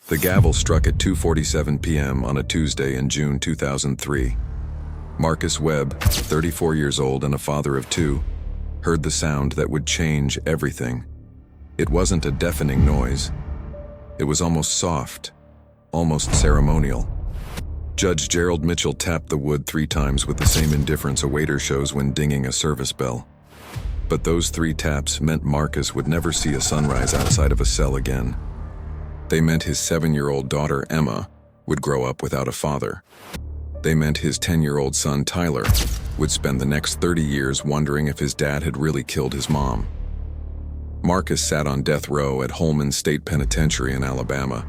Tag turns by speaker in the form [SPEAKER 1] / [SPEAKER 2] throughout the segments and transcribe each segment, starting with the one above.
[SPEAKER 1] The gavel struck at 2:47 p.m. on a Tuesday in June 2003. Marcus Webb, 34 years old and a father of two, heard the sound that would change everything. It wasn't a deafening noise. It was almost soft, almost ceremonial. Judge Gerald Mitchell tapped the wood 3 times with the same indifference a waiter shows when dinging a service bell. But those 3 taps meant Marcus would never see a sunrise outside of a cell again. They meant his 7-year-old daughter, Emma, would grow up without a father. They meant his 10-year-old son, Tyler, would spend the next 30 years wondering if his dad had really killed his mom. Marcus sat on death row at Holman State Penitentiary in Alabama.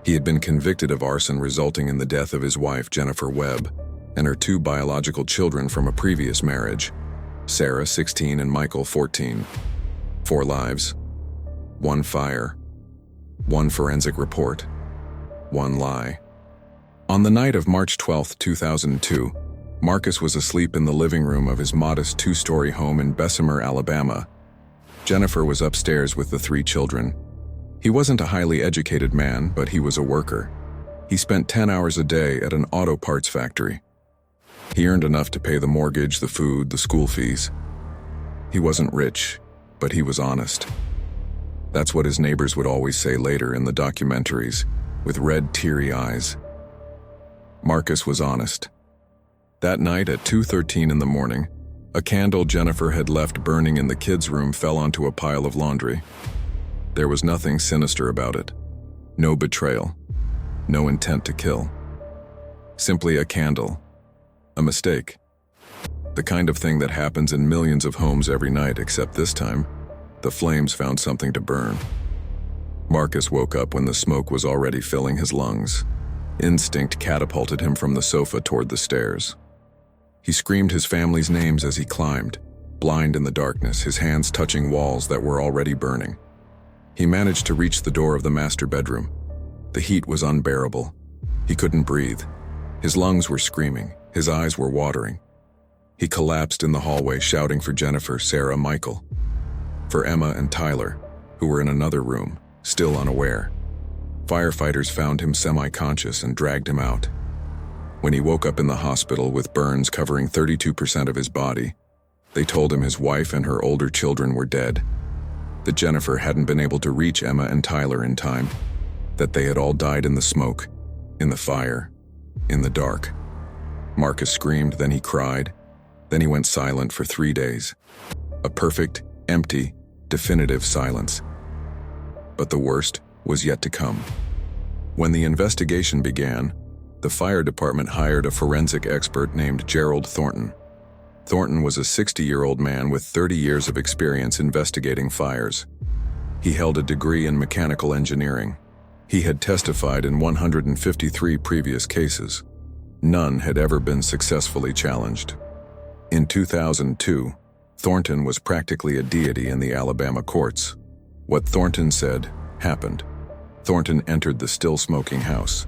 [SPEAKER 1] He had been convicted of arson resulting in the death of his wife, Jennifer Webb, and her 2 biological children from a previous marriage, Sarah, 16, and Michael, 14. 4 lives, 1 fire, 1 forensic report, 1 lie. On the night of March 12, 2002, Marcus was asleep in the living room of his modest 2-story home in Bessemer, Alabama. Jennifer was upstairs with the 3 children. He wasn't a highly educated man, but he was a worker. He spent 10 hours a day at an auto parts factory. He earned enough to pay the mortgage, the food, the school fees. He wasn't rich, but he was honest. That's what his neighbors would always say later in the documentaries, with red, teary eyes. Marcus was honest. That night at 2:13 in the morning, a candle Jennifer had left burning in the kids' room fell onto a pile of laundry. There was nothing sinister about it. No betrayal. No intent to kill. Simply a candle. A mistake. The kind of thing that happens in millions of homes every night, except this time, the flames found something to burn. Marcus woke up when the smoke was already filling his lungs. Instinct catapulted him from the sofa toward the stairs. He screamed his family's names as he climbed, blind in the darkness, his hands touching walls that were already burning. He managed to reach the door of the master bedroom. The heat was unbearable. He couldn't breathe. His lungs were screaming. His eyes were watering. He collapsed in the hallway, shouting for Jennifer, Sarah, Michael. For Emma and Tyler, who were in another room, still unaware. Firefighters found him semi-conscious and dragged him out. When he woke up in the hospital with burns covering 32% of his body, they told him his wife and her older children were dead, that Jennifer hadn't been able to reach Emma and Tyler in time, that they had all died in the smoke, in the fire, in the dark. Marcus screamed, then he cried, then he went silent for 3 days. A perfect, empty, definitive silence. But the worst was yet to come. When the investigation began, the fire department hired a forensic expert named Gerald Thornton. Thornton was a 60-year-old man with 30 years of experience investigating fires. He held a degree in mechanical engineering. He had testified in 153 previous cases. None had ever been successfully challenged. In 2002, Thornton was practically a deity in the Alabama courts. What Thornton said happened. Thornton entered the still-smoking house.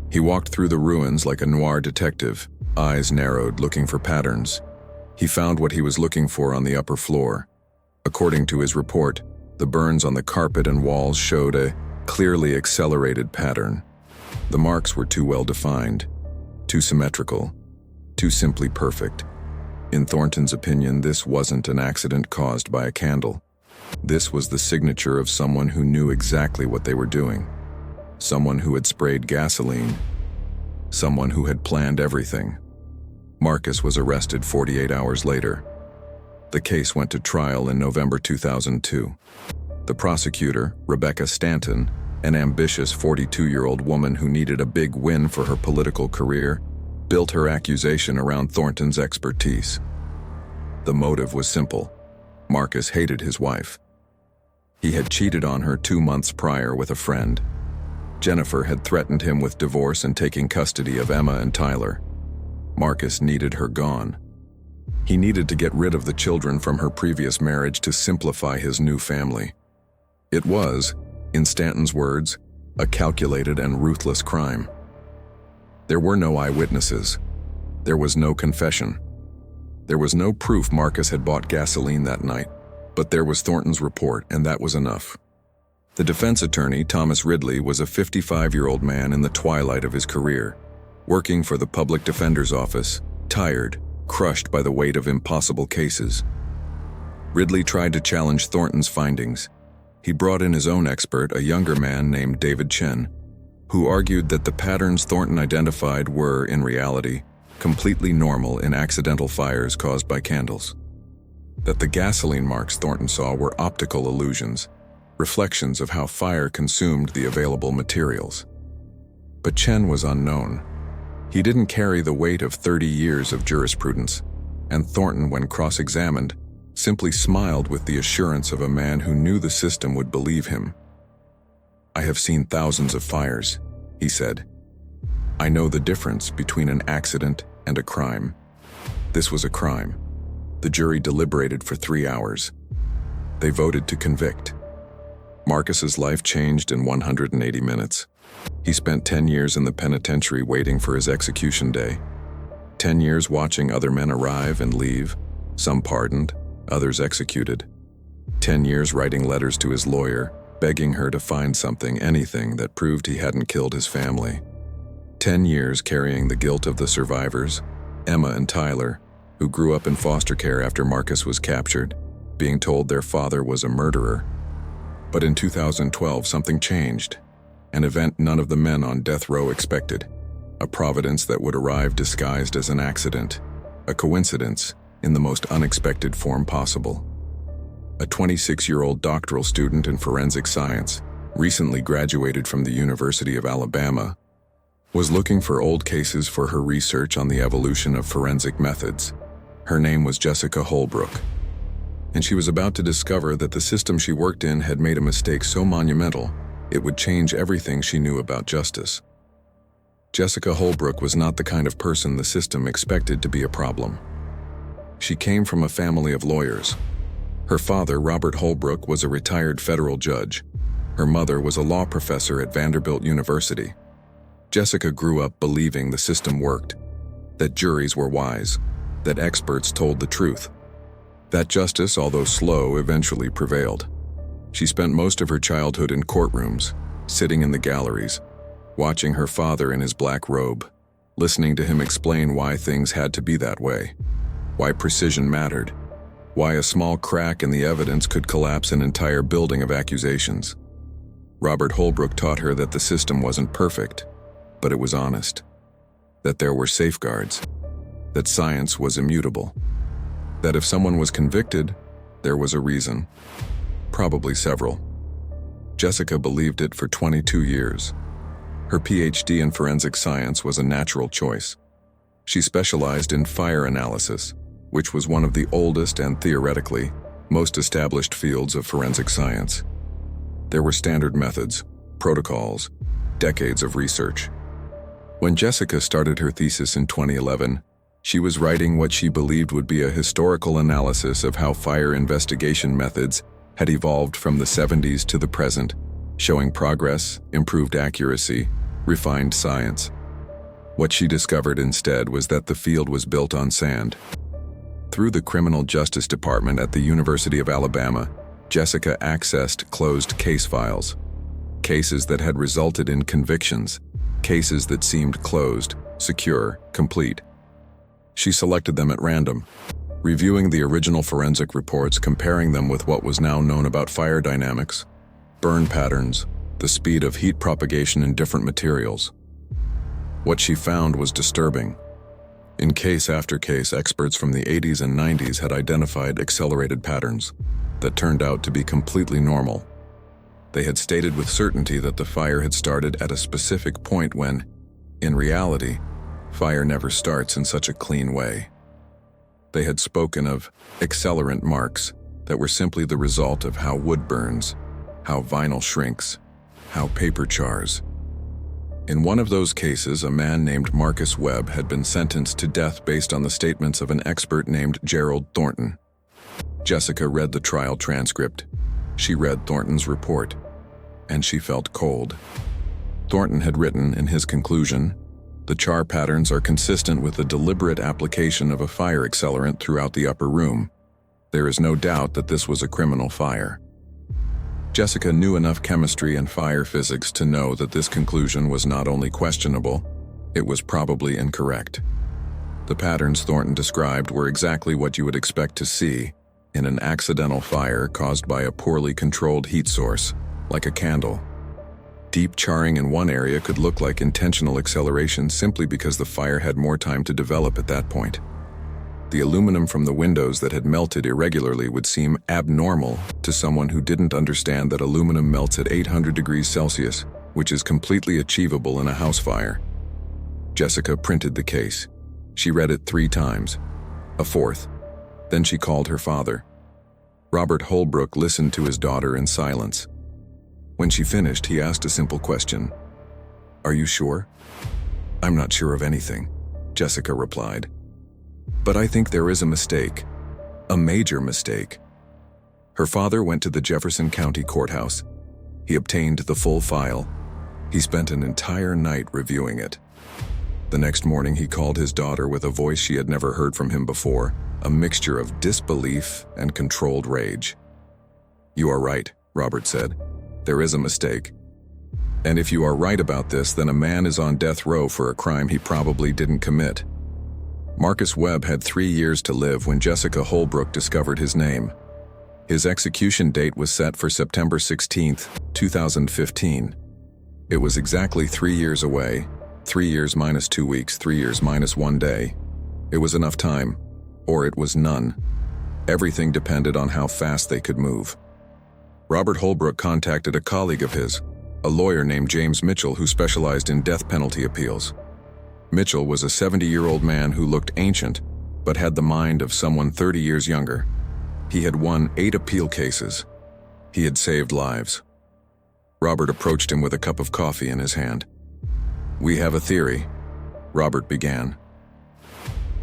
[SPEAKER 1] He walked through the ruins like a noir detective, eyes narrowed, looking for patterns. He found what he was looking for on the upper floor. According to his report, the burns on the carpet and walls showed a clearly accelerated pattern. The marks were too well defined, too symmetrical, too simply perfect. In Thornton's opinion, this wasn't an accident caused by a candle. This was the signature of someone who knew exactly what they were doing. Someone who had sprayed gasoline. Someone who had planned everything. Marcus was arrested 48 hours later. The case went to trial in November 2002. The prosecutor, Rebecca Stanton, an ambitious 42-year-old woman who needed a big win for her political career, built her accusation around Thornton's expertise. The motive was simple. Marcus hated his wife. He had cheated on her 2 months prior with a friend. Jennifer had threatened him with divorce and taking custody of Emma and Tyler. Marcus needed her gone. He needed to get rid of the children from her previous marriage to simplify his new family. It was, in Stanton's words, a calculated and ruthless crime. There were no eyewitnesses. There was no confession. There was no proof Marcus had bought gasoline that night, but there was Thornton's report, and that was enough. The defense attorney, Thomas Ridley, was a 55-year-old man in the twilight of his career, working for the public defender's office, tired, crushed by the weight of impossible cases. Ridley tried to challenge Thornton's findings. He brought in his own expert, a younger man named David Chen, who argued that the patterns Thornton identified were, in reality, completely normal in accidental fires caused by candles. That the gasoline marks Thornton saw were optical illusions, reflections of how fire consumed the available materials. But Chen was unknown. He didn't carry the weight of 30 years of jurisprudence, and Thornton, when cross-examined, simply smiled with the assurance of a man who knew the system would believe him. "I have seen thousands of fires," he said. "I know the difference between an accident and a crime. This was a crime." The jury deliberated for 3 hours. They voted to convict. Marcus's life changed in 180 minutes. He spent 10 years in the penitentiary waiting for his execution day. 10 years watching other men arrive and leave, some pardoned, others executed. 10 years writing letters to his lawyer, begging her to find something, anything, that proved he hadn't killed his family. 10 years carrying the guilt of the survivors, Emma and Tyler, who grew up in foster care after Marcus was captured, being told their father was a murderer. But in 2012, something changed. An event none of the men on death row expected. A providence that would arrive disguised as an accident. A coincidence in the most unexpected form possible. A 26-year-old doctoral student in forensic science, recently graduated from the University of Alabama, was looking for old cases for her research on the evolution of forensic methods. Her name was Jessica Holbrook, and she was about to discover that the system she worked in had made a mistake so monumental it would change everything she knew about justice. Jessica Holbrook was not the kind of person the system expected to be a problem. She came from a family of lawyers. Her father, Robert Holbrook, was a retired federal judge. Her mother was a law professor at Vanderbilt University. Jessica grew up believing the system worked, that juries were wise, that experts told the truth, that justice, although slow, eventually prevailed. She spent most of her childhood in courtrooms, sitting in the galleries, watching her father in his black robe, listening to him explain why things had to be that way, why precision mattered, why a small crack in the evidence could collapse an entire building of accusations. Robert Holbrook taught her that the system wasn't perfect, but it was honest, that there were safeguards, that science was immutable, that if someone was convicted, there was a reason, probably several. Jessica believed it for 22 years. Her PhD in forensic science was a natural choice. She specialized in fire analysis, which was one of the oldest and theoretically most established fields of forensic science. There were standard methods, protocols, decades of research. When Jessica started her thesis in 2011, she was writing what she believed would be a historical analysis of how fire investigation methods had evolved from the 70s to the present, showing progress, improved accuracy, refined science. What she discovered instead was that the field was built on sand. Through the Criminal Justice Department at the University of Alabama, Jessica accessed closed case files, cases that had resulted in convictions, cases that seemed closed, secure, complete. She selected them at random, reviewing the original forensic reports, comparing them with what was now known about fire dynamics, burn patterns, the speed of heat propagation in different materials. What she found was disturbing. In case after case, experts from the 80s and 90s had identified accelerated patterns that turned out to be completely normal. They had stated with certainty that the fire had started at a specific point when, in reality, fire never starts in such a clean way. They had spoken of accelerant marks that were simply the result of how wood burns, how vinyl shrinks, how paper chars. In one of those cases, a man named Marcus Webb had been sentenced to death based on the statements of an expert named Gerald Thornton. Jessica read the trial transcript. She read Thornton's report, and she felt cold. Thornton had written in his conclusion, "The char patterns are consistent with the deliberate application of a fire accelerant throughout the upper room. There is no doubt that this was a criminal fire." Jessica knew enough chemistry and fire physics to know that this conclusion was not only questionable, it was probably incorrect. The patterns Thornton described were exactly what you would expect to see in an accidental fire caused by a poorly controlled heat source, like a candle. Deep charring in one area could look like intentional acceleration simply because the fire had more time to develop at that point. The aluminum from the windows that had melted irregularly would seem abnormal to someone who didn't understand that aluminum melts at 800 degrees Celsius, which is completely achievable in a house fire. Jessica printed the case. She read it 3 times, a 4th. Then she called her father. Robert Holbrook listened to his daughter in silence. When she finished, he asked a simple question. "Are you sure?" "I'm not sure of anything," Jessica replied. "But I think there is a mistake. A major mistake." Her father went to the Jefferson County Courthouse. He obtained the full file. He spent an entire night reviewing it. The next morning, he called his daughter with a voice she had never heard from him before, a mixture of disbelief and controlled rage. "You are right," Robert said. "There is a mistake. And if you are right about this, then a man is on death row for a crime he probably didn't commit." Marcus Webb had 3 years to live when Jessica Holbrook discovered his name. His execution date was set for September 16, 2015. It was exactly 3 years away, 3 years minus 2 weeks, 3 years minus 1 day. It was enough time, or it was none. Everything depended on how fast they could move. Robert Holbrook contacted a colleague of his, a lawyer named James Mitchell who specialized in death penalty appeals. Mitchell was a 70-year-old man who looked ancient, but had the mind of someone 30 years younger. He had won 8 appeal cases. He had saved lives. Robert approached him with a cup of coffee in his hand. "We have a theory," Robert began.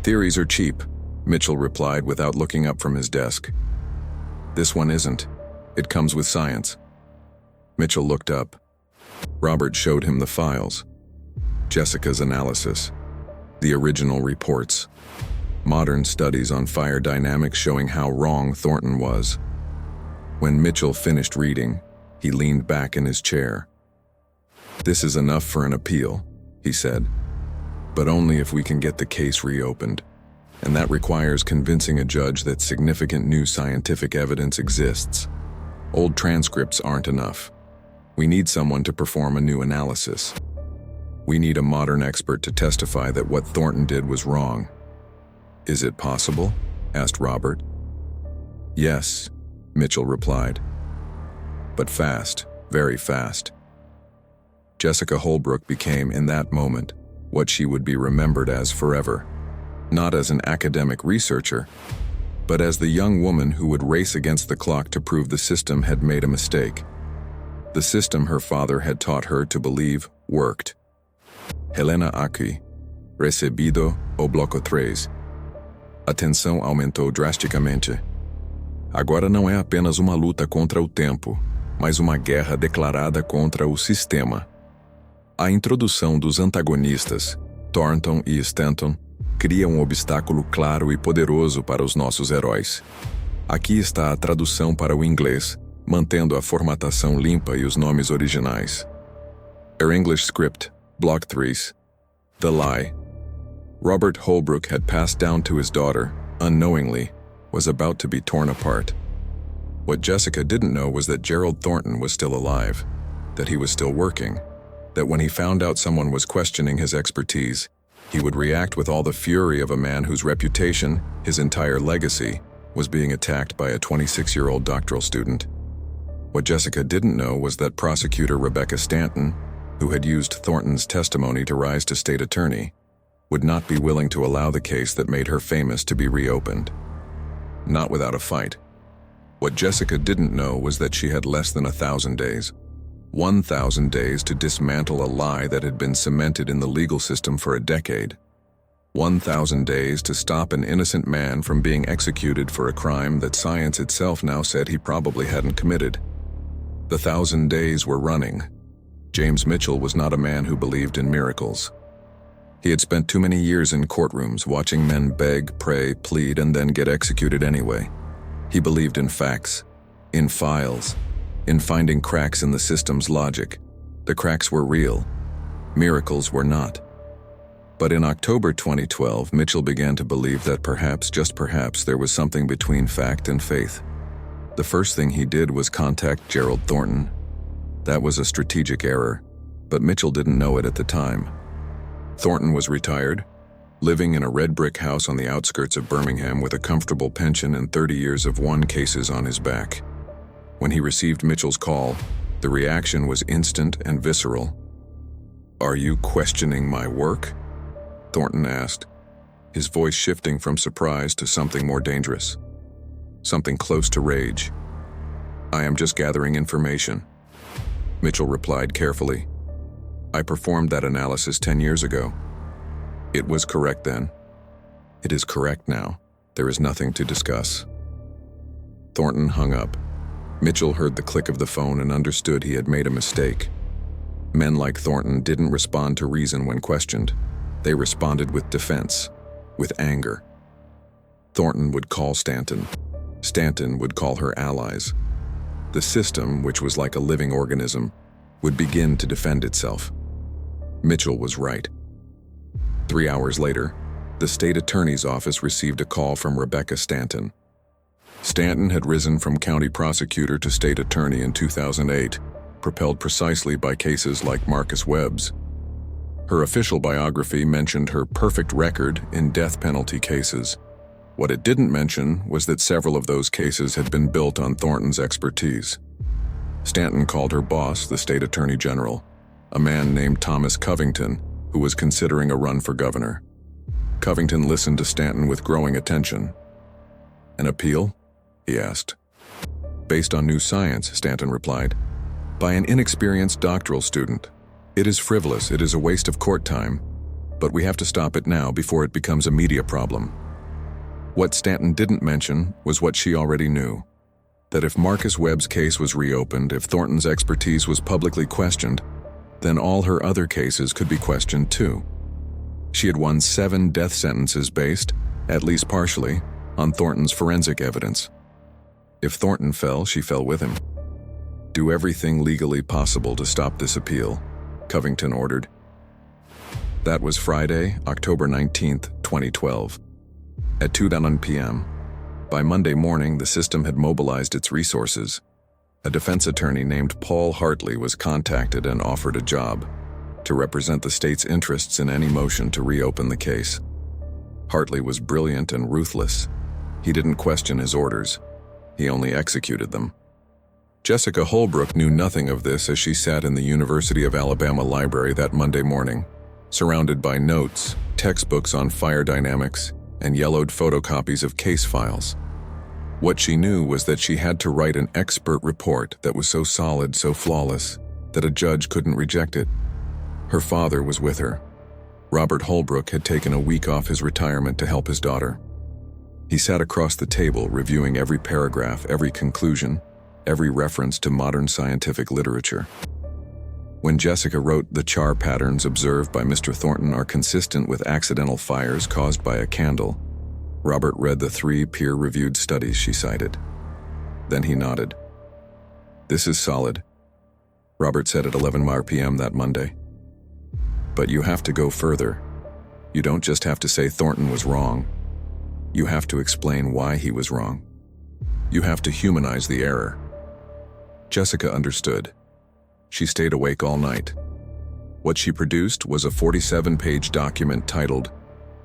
[SPEAKER 1] "Theories are cheap," Mitchell replied without looking up from his desk. "This one isn't. It comes with science." Mitchell looked up. Robert showed him the files. Jessica's analysis, the original reports, modern studies on fire dynamics showing how wrong Thornton was. When Mitchell finished reading, he leaned back in his chair. "This is enough for an appeal," he said, "but only if we can get the case reopened. And that requires convincing a judge that significant new scientific evidence exists. Old transcripts aren't enough. We need someone to perform a new analysis. We need a modern expert to testify that what Thornton did was wrong." "Is it possible?" asked Robert. "Yes," Mitchell replied. "But fast, very fast." Jessica Holbrook became, in that moment, what she would be remembered as forever. Not as an academic researcher, but as the young woman who would race against the clock to prove the system had made a mistake. The system her father had taught her to believe worked. Helena aqui. Recebido o bloco 3. A tensão aumentou drasticamente. Agora não é apenas uma luta contra o tempo, mas uma guerra declarada contra o sistema. A introdução dos antagonistas, Thornton e Stanton, cria um obstáculo claro e poderoso para os nossos heróis. Aqui está a tradução para o inglês, mantendo a formatação limpa e os nomes originais. Her English script, Block 3. The lie Robert Holbrook had passed down to his daughter, unknowingly, was about to be torn apart. What Jessica didn't know was that Gerald Thornton was still alive, that he was still working, that when he found out someone was questioning his expertise, he would react with all the fury of a man whose reputation, his entire legacy, was being attacked by a 26-year-old doctoral student. What Jessica didn't know was that prosecutor Rebecca Stanton, who had used Thornton's testimony to rise to state attorney, would not be willing to allow the case that made her famous to be reopened. Not without a fight. What Jessica didn't know was that she had less than 1,000 days. 1,000 days to dismantle a lie that had been cemented in the legal system for a decade. 1,000 days to stop an innocent man from being executed for a crime that science itself now said he probably hadn't committed. The 1,000 days were running. James Mitchell was not a man who believed in miracles. He had spent too many years in courtrooms watching men beg, pray, plead, and then get executed anyway. He believed in facts, in files, in finding cracks in the system's logic. The cracks were real. Miracles were not. But in October 2012, Mitchell began to believe that perhaps, just perhaps, there was something between fact and faith. The first thing he did was contact Gerald Thornton. That was a strategic error, but Mitchell didn't know it at the time. Thornton was retired, living in a red brick house on the outskirts of Birmingham with a comfortable pension and 30 years of won cases on his back. When he received Mitchell's call, the reaction was instant and visceral. "Are you questioning my work?" Thornton asked, his voice shifting from surprise to something more dangerous, something close to rage. "I am just gathering information," Mitchell replied carefully. "I performed that analysis 10 years ago. It was correct then. It is correct now. There is nothing to discuss." Thornton hung up. Mitchell heard the click of the phone and understood he had made a mistake. Men like Thornton didn't respond to reason when questioned. They responded with defense, with anger. Thornton would call Stanton. Stanton would call her allies. The system, which was like a living organism, would begin to defend itself. Mitchell was right. 3 hours later, the state attorney's office received a call from Rebecca Stanton. Stanton had risen from county prosecutor to state attorney in 2008, propelled precisely by cases like Marcus Webb's. Her official biography mentioned her perfect record in death penalty cases. What it didn't mention was that several of those cases had been built on Thornton's expertise. Stanton called her boss, the state attorney general, a man named Thomas Covington, who was considering a run for governor. Covington listened to Stanton with growing attention. "An appeal?" he asked. "Based on new science," Stanton replied, "by an inexperienced doctoral student. It is frivolous, it is a waste of court time, but we have to stop it now before it becomes a media problem." What Stanton didn't mention was what she already knew, that if Marcus Webb's case was reopened, if Thornton's expertise was publicly questioned, then all her other cases could be questioned too. She had won 7 death sentences based, at least partially, on Thornton's forensic evidence. If Thornton fell, she fell with him. "Do everything legally possible to stop this appeal," Covington ordered. That was Friday, October 19th, 2012. At 2:09 p.m., by Monday morning, the system had mobilized its resources. A defense attorney named Paul Hartley was contacted and offered a job to represent the state's interests in any motion to reopen the case. Hartley was brilliant and ruthless. He didn't question his orders. He only executed them. Jessica Holbrook knew nothing of this as she sat in the University of Alabama library that Monday morning, surrounded by notes, textbooks on fire dynamics, and yellowed photocopies of case files. What she knew was that she had to write an expert report that was so solid, so flawless, that a judge couldn't reject it. Her father was with her. Robert Holbrook had taken a week off his retirement to help his daughter. He sat across the table reviewing every paragraph, every conclusion, every reference to modern scientific literature. When Jessica wrote, "The char patterns observed by Mr. Thornton are consistent with accidental fires caused by a candle," Robert read the 3 peer-reviewed studies she cited. Then he nodded. "This is solid," Robert said at 11 p.m. that Monday. "But you have to go further. You don't just have to say Thornton was wrong. You have to explain why he was wrong. You have to humanize the error." Jessica understood. She stayed awake all night. What she produced was a 47-page document titled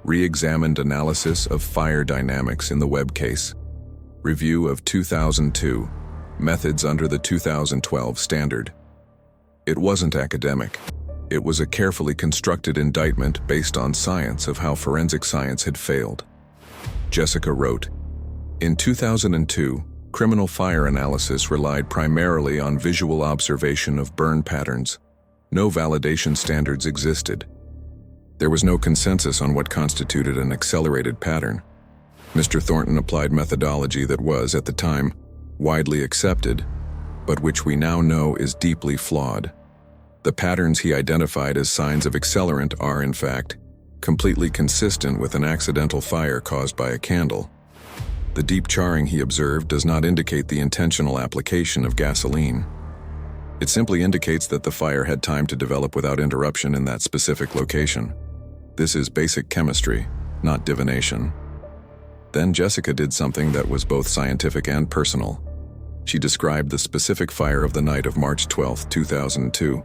[SPEAKER 1] Re-Examined Analysis of Fire Dynamics in the Webb Case, Review of 2002, Methods under the 2012 Standard. It wasn't academic. It was a carefully constructed indictment based on science of how forensic science had failed. Jessica wrote, "In 2002, criminal fire analysis relied primarily on visual observation of burn patterns. No validation standards existed. There was no consensus on what constituted an accelerated pattern. Mr. Thornton applied methodology that was, at the time, widely accepted, but which we now know is deeply flawed. The patterns he identified as signs of accelerant are, in fact, completely consistent with an accidental fire caused by a candle. The deep charring he observed does not indicate the intentional application of gasoline. It simply indicates that the fire had time to develop without interruption in that specific location. This is basic chemistry, not divination. Then Jessica did something that was both scientific and personal. She described the specific fire of the night of March 12, 2002.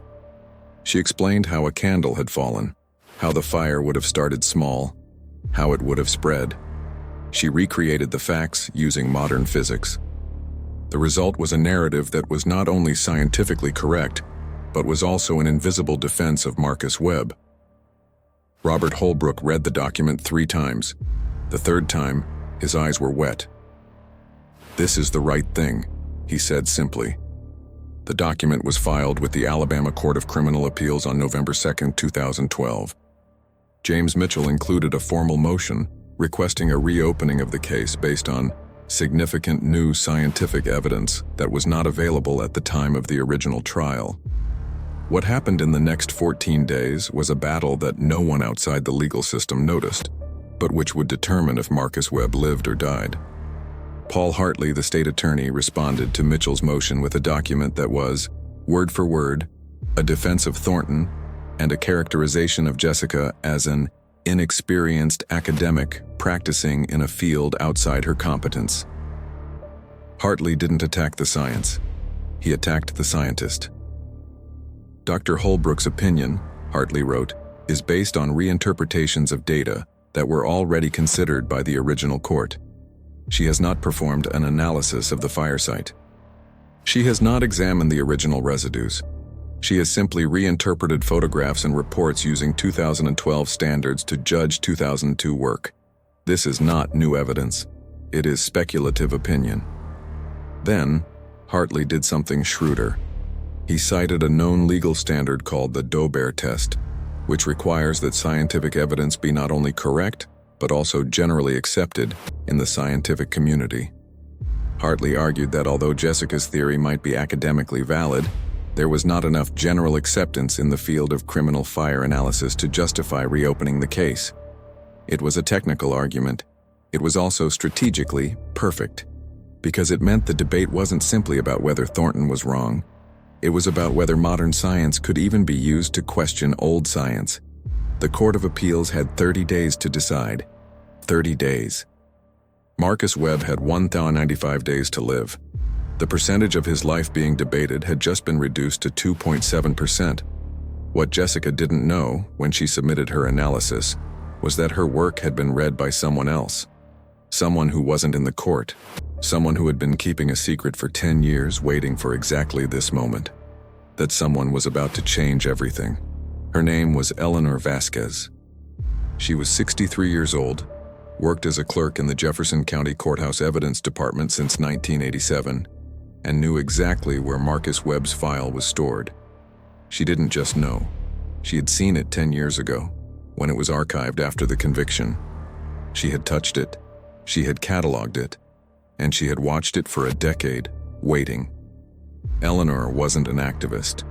[SPEAKER 1] She explained how a candle had fallen, how the fire would have started small, how it would have spread. She recreated the facts using modern physics. The result was a narrative that was not only scientifically correct, but was also an invisible defense of Marcus Webb. Robert Holbrook read the document 3 times. The 3rd time, his eyes were wet. "This is the right thing," he said simply. The document was filed with the Alabama Court of Criminal Appeals on November 2, 2012. James Mitchell included a formal motion requesting a reopening of the case based on significant new scientific evidence that was not available at the time of the original trial. What happened in the next 14 days was a battle that no one outside the legal system noticed, but which would determine if Marcus Webb lived or died. Paul Hartley, the state attorney, responded to Mitchell's motion with a document that was, word for word, a defense of Thornton and a characterization of Jessica as an inexperienced academic practicing in a field outside her competence. Hartley didn't attack the science. He attacked the scientist. Dr. Holbrook's opinion, Hartley wrote, is based on reinterpretations of data that were already considered by the original court. She has not performed an analysis of the fire site. She has not examined the original residues. She has simply reinterpreted photographs and reports using 2012 standards to judge 2002 work. This is not new evidence. It is speculative opinion. Then, Hartley did something shrewder. He cited a known legal standard called the Dober test, which requires that scientific evidence be not only correct, but also generally accepted in the scientific community. Hartley argued that although Jessica's theory might be academically valid, there was not enough general acceptance in the field of criminal fire analysis to justify reopening the case. It was a technical argument. It was also strategically perfect, because it meant the debate wasn't simply about whether Thornton was wrong. It was about whether modern science could even be used to question old science. The Court of Appeals had 30 days to decide. 30 days. Marcus Webb had 1,095 days to live. The percentage of his life being debated had just been reduced to 2.7%. What Jessica didn't know when she submitted her analysis was that her work had been read by someone else. Someone who wasn't in the court. Someone who had been keeping a secret for 10 years, waiting for exactly this moment. That someone was about to change everything. Her name was Eleanor Vasquez. She was 63 years old, worked as a clerk in the Jefferson County Courthouse Evidence Department since 1987, and knew exactly where Marcus Webb's file was stored. She didn't just know. She had seen it 10 years ago, when it was archived after the conviction. She had touched it, she had cataloged it, and she had watched it for a decade, waiting. Eleanor wasn't an activist.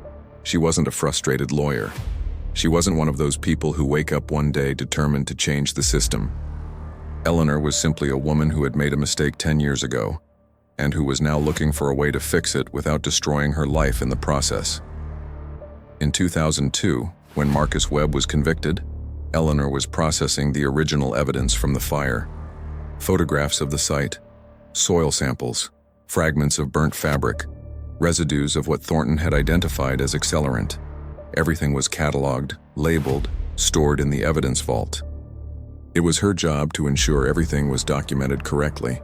[SPEAKER 1] She wasn't a frustrated lawyer. She wasn't one of those people who wake up one day determined to change the system. Eleanor was simply a woman who had made a mistake 10 years ago, and who was now looking for a way to fix it without destroying her life in the process. In 2002, when Marcus Webb was convicted, Eleanor was processing the original evidence from the fire. Photographs of the site, soil samples, fragments of burnt fabric, residues of what Thornton had identified as accelerant. Everything was cataloged, labeled, stored in the evidence vault. It was her job to ensure everything was documented correctly.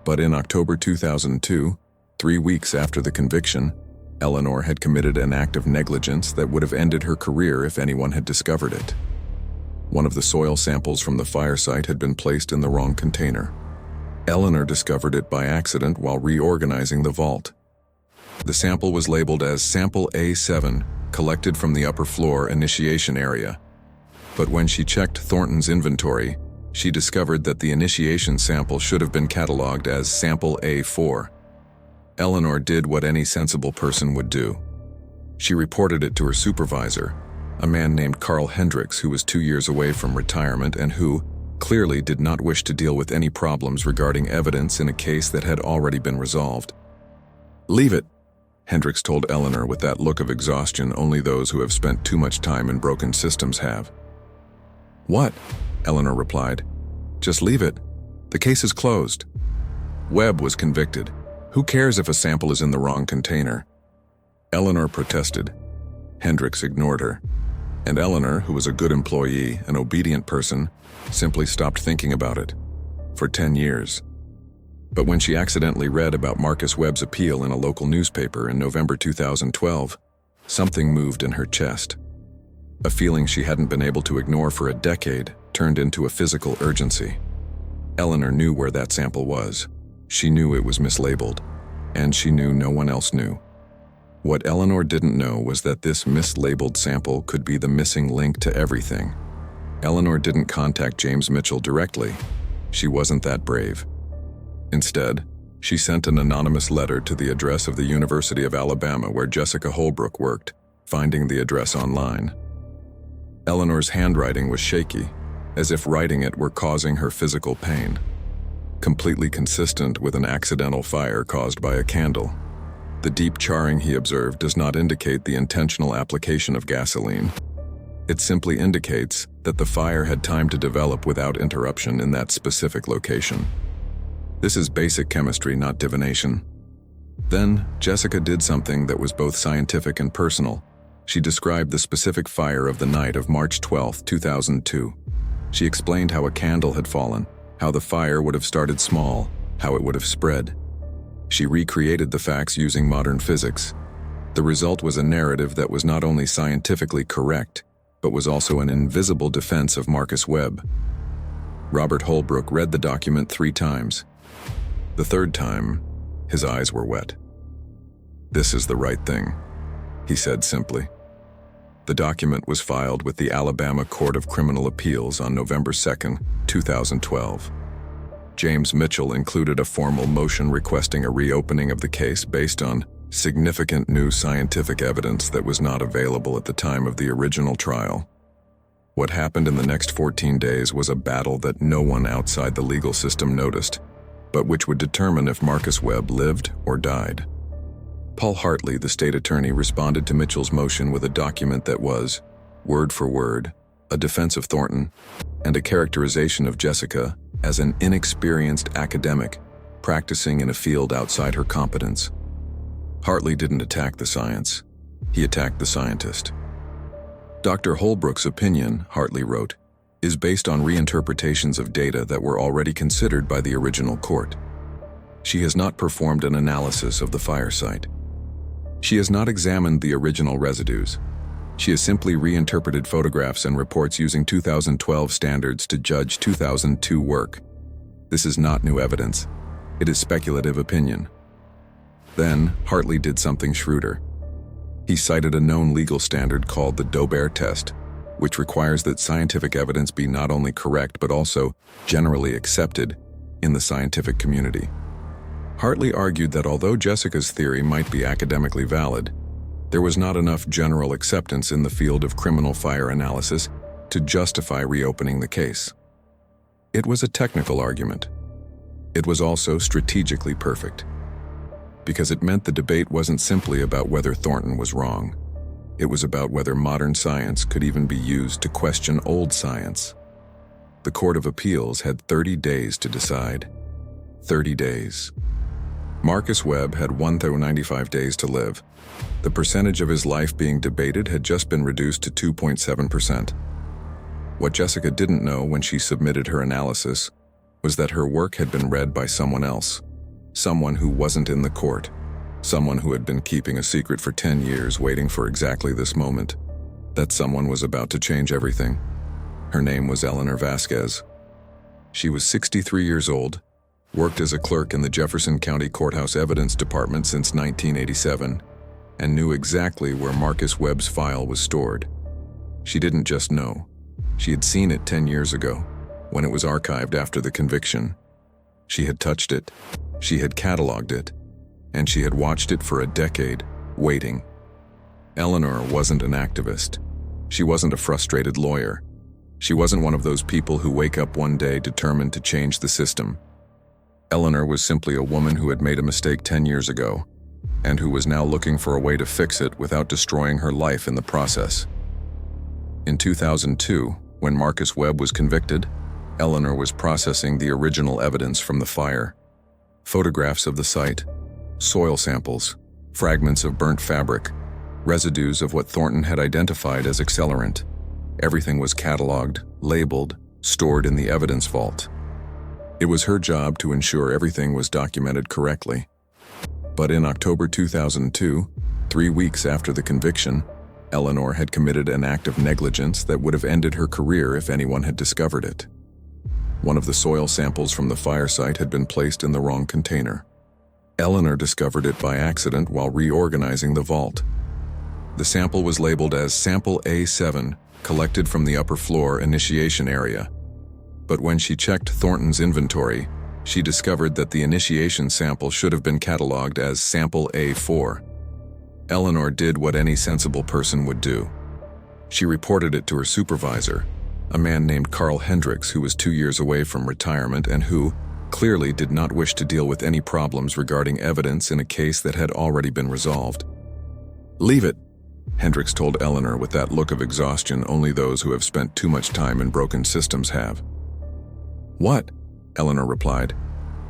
[SPEAKER 1] But in October 2002, 3 weeks after the conviction, Eleanor had committed an act of negligence that would have ended her career if anyone had discovered it. One of the soil samples from the fire site had been placed in the wrong container. Eleanor discovered it by accident while reorganizing the vault. The sample was labeled as Sample A7, collected from the upper floor initiation area. But when she checked Thornton's inventory, she discovered that the initiation sample should have been cataloged as Sample A4. Eleanor did what any sensible person would do. She reported it to her supervisor, a man named Carl Hendricks, who was 2 years away from retirement and who, clearly did not wish to deal with any problems regarding evidence in a case that had already been resolved. "Leave it," Hendricks told Eleanor with that look of exhaustion only those who have spent too much time in broken systems have. "What?" Eleanor replied. "Just leave it. The case is closed." Webb was convicted. Who cares if a sample is in the wrong container? Eleanor protested. Hendricks ignored her. And Eleanor, who was a good employee, an obedient person, simply stopped thinking about it. For 10 years. But when she accidentally read about Marcus Webb's appeal in a local newspaper in November 2012, something moved in her chest. A feeling she hadn't been able to ignore for a decade turned into a physical urgency. Eleanor knew where that sample was. She knew it was mislabeled, and she knew no one else knew. What Eleanor didn't know was that this mislabeled sample could be the missing link to everything. Eleanor didn't contact James Mitchell directly. She wasn't that brave. Instead, she sent an anonymous letter to the address of the University of Alabama where Jessica Holbrook worked, finding the address online. Eleanor's handwriting was shaky, as if writing it were causing her physical pain. Completely consistent with an accidental fire caused by a candle. The deep charring he observed does not indicate the intentional application of gasoline. It simply indicates that the fire had time to develop without interruption in that specific location. This is basic chemistry, not divination. Then, Jessica did something that was both scientific and personal. She described the specific fire of the night of March 12, 2002. She explained how a candle had fallen, how the fire would have started small, how it would have spread. She recreated the facts using modern physics. The result was a narrative that was not only scientifically correct, but was also an invisible defense of Marcus Webb. Robert Holbrook read the document 3 times. The third time, his eyes were wet. "This is the right thing," he said simply. The document was filed with the Alabama Court of Criminal Appeals on November 2, 2012. James Mitchell included a formal motion requesting a reopening of the case based on significant new scientific evidence that was not available at the time of the original trial. What happened in the next 14 days was a battle that no one outside the legal system noticed, but which would determine if Marcus Webb lived or died. Paul Hartley, the state attorney, responded to Mitchell's motion with a document that was, word for word, a defense of Thornton and a characterization of Jessica as an inexperienced academic practicing in a field outside her competence. Hartley didn't attack the science. He attacked the scientist. Dr. Holbrook's opinion, Hartley wrote, is based on reinterpretations of data that were already considered by the original court. She has not performed an analysis of the fire site. She has not examined the original residues. She has simply reinterpreted photographs and reports using 2012 standards to judge 2002 work. This is not new evidence. It is speculative opinion. Then, Hartley did something shrewder. He cited a known legal standard called the Dober test, which requires that scientific evidence be not only correct but also generally accepted in the scientific community. Hartley argued that although Jessica's theory might be academically valid, there was not enough general acceptance in the field of criminal fire analysis to justify reopening the case. It was a technical argument. It was also strategically perfect, because it meant the debate wasn't simply about whether Thornton was wrong. It was about whether modern science could even be used to question old science. The Court of Appeals had 30 days to decide. 30 days. Marcus Webb had 195 days to live. The percentage of his life being debated had just been reduced to 2.7%. What Jessica didn't know when she submitted her analysis was that her work had been read by someone else, someone who wasn't in the court, someone who had been keeping a secret for 10 years waiting for exactly this moment. That someone was about to change everything. Her name was Eleanor Vasquez. She was 63 years old, worked as a clerk in the Jefferson County Courthouse Evidence Department since 1987, and knew exactly where Marcus Webb's file was stored. She didn't just know. She had seen it 10 years ago, when it was archived after the conviction. She had touched it, she had cataloged it, and she had watched it for a decade, waiting. Eleanor wasn't an activist. She wasn't a frustrated lawyer. She wasn't one of those people who wake up one day determined to change the system. Eleanor was simply a woman who had made a mistake 10 years ago, and who was now looking for a way to fix it without destroying her life in the process. In 2002, when Marcus Webb was convicted, Eleanor was processing the original evidence from the fire. Photographs of the site, soil samples, fragments of burnt fabric, residues of what Thornton had identified as accelerant. Everything was cataloged, labeled, stored in the evidence vault. It was her job to ensure everything was documented correctly. But in October 2002, 3 weeks after the conviction, Eleanor had committed an act of negligence that would have ended her career if anyone had discovered it. One of the soil samples from the fire site had been placed in the wrong container. Eleanor discovered it by accident while reorganizing the vault. The sample was labeled as Sample A7, collected from the upper floor initiation area. But when she checked Thornton's inventory, she discovered that the initiation sample should have been cataloged as Sample A4. Eleanor did what any sensible person would do. She reported it to her supervisor, a man named Carl Hendricks, who was 2 years away from retirement and who, clearly, did not wish to deal with any problems regarding evidence in a case that had already been resolved. "Leave it," Hendricks told Eleanor with that look of exhaustion only those who have spent too much time in broken systems have. "What?" Eleanor replied.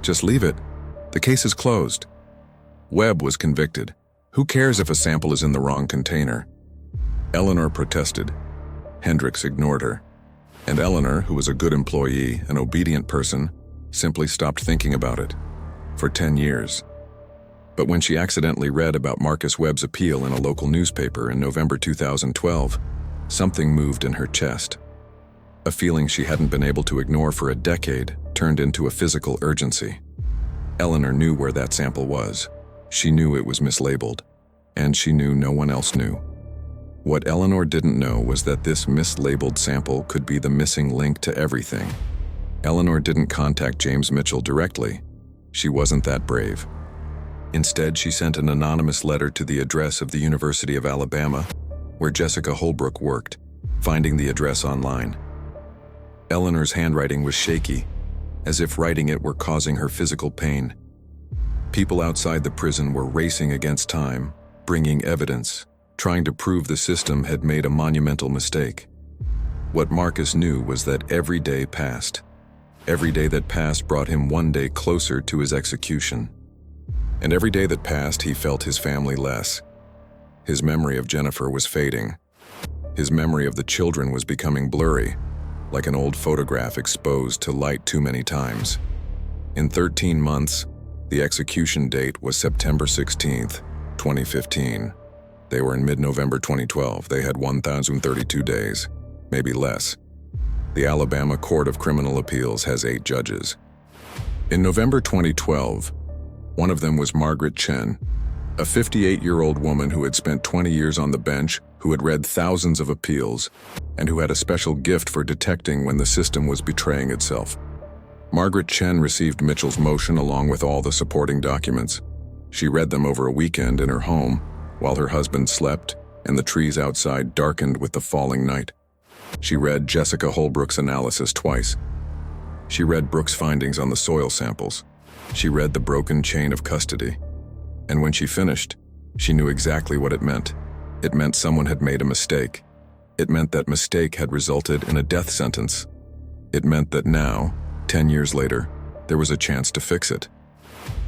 [SPEAKER 1] "Just leave it. The case is closed." Webb was convicted. Who cares if a sample is in the wrong container? Eleanor protested. Hendricks ignored her. And Eleanor, who was a good employee, an obedient person, simply stopped thinking about it. For 10 years. But when she accidentally read about Marcus Webb's appeal in a local newspaper in November 2012, something moved in her chest. A feeling she hadn't been able to ignore for a decade turned into a physical urgency. Eleanor knew where that sample was. She knew it was mislabeled. And she knew no one else knew. What Eleanor didn't know was that this mislabeled sample could be the missing link to everything. Eleanor didn't contact James Mitchell directly. She wasn't that brave. Instead, she sent an anonymous letter to the address of the University of Alabama, where Jessica Holbrook worked, finding the address online. Eleanor's handwriting was shaky, as if writing it were causing her physical pain. People outside the prison were racing against time, bringing evidence, trying to prove the system had made a monumental mistake. What Marcus knew was that every day passed. Every day that passed brought him one day closer to his execution. And every day that passed, he felt his family less. His memory of Jennifer was fading. His memory of the children was becoming blurry, like an old photograph exposed to light too many times. In 13 months, the execution date was September 16th, 2015. They were in mid-November 2012. They had 1,032 days, maybe less. The Alabama Court of Criminal Appeals has 8 judges. In November 2012, one of them was Margaret Chen, a 58-year-old woman who had spent 20 years on the bench, who had read thousands of appeals, and who had a special gift for detecting when the system was betraying itself. Margaret Chen received Mitchell's motion along with all the supporting documents. She read them over a weekend in her home, while her husband slept and the trees outside darkened with the falling night. She read Jessica Holbrook's analysis twice. She read Brooks' findings on the soil samples. She read the broken chain of custody. And when she finished, she knew exactly what it meant. It meant someone had made a mistake. It meant that mistake had resulted in a death sentence. It meant that now, 10 years later, there was a chance to fix it.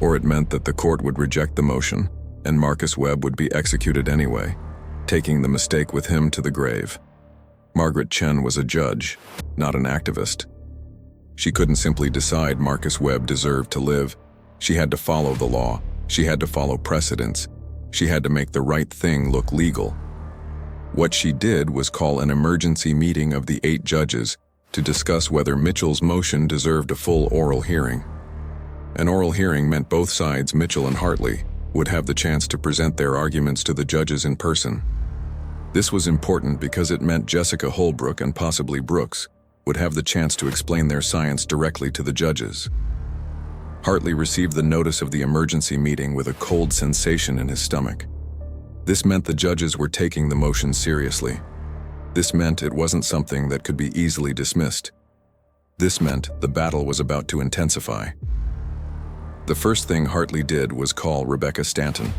[SPEAKER 1] Or it meant that the court would reject the motion, and Marcus Webb would be executed anyway, taking the mistake with him to the grave. Margaret Chen was a judge, not an activist. She couldn't simply decide Marcus Webb deserved to live. She had to follow the law. She had to follow precedents. She had to make the right thing look legal. What she did was call an emergency meeting of the 8 judges to discuss whether Mitchell's motion deserved a full oral hearing. An oral hearing meant both sides, Mitchell and Hartley, would have the chance to present their arguments to the judges in person. This was important because it meant Jessica Holbrook and possibly Brooks would have the chance to explain their science directly to the judges. Hartley received the notice of the emergency meeting with a cold sensation in his stomach. This meant the judges were taking the motion seriously. This meant it wasn't something that could be easily dismissed. This meant the battle was about to intensify. The first thing Hartley did was call Rebecca Stanton.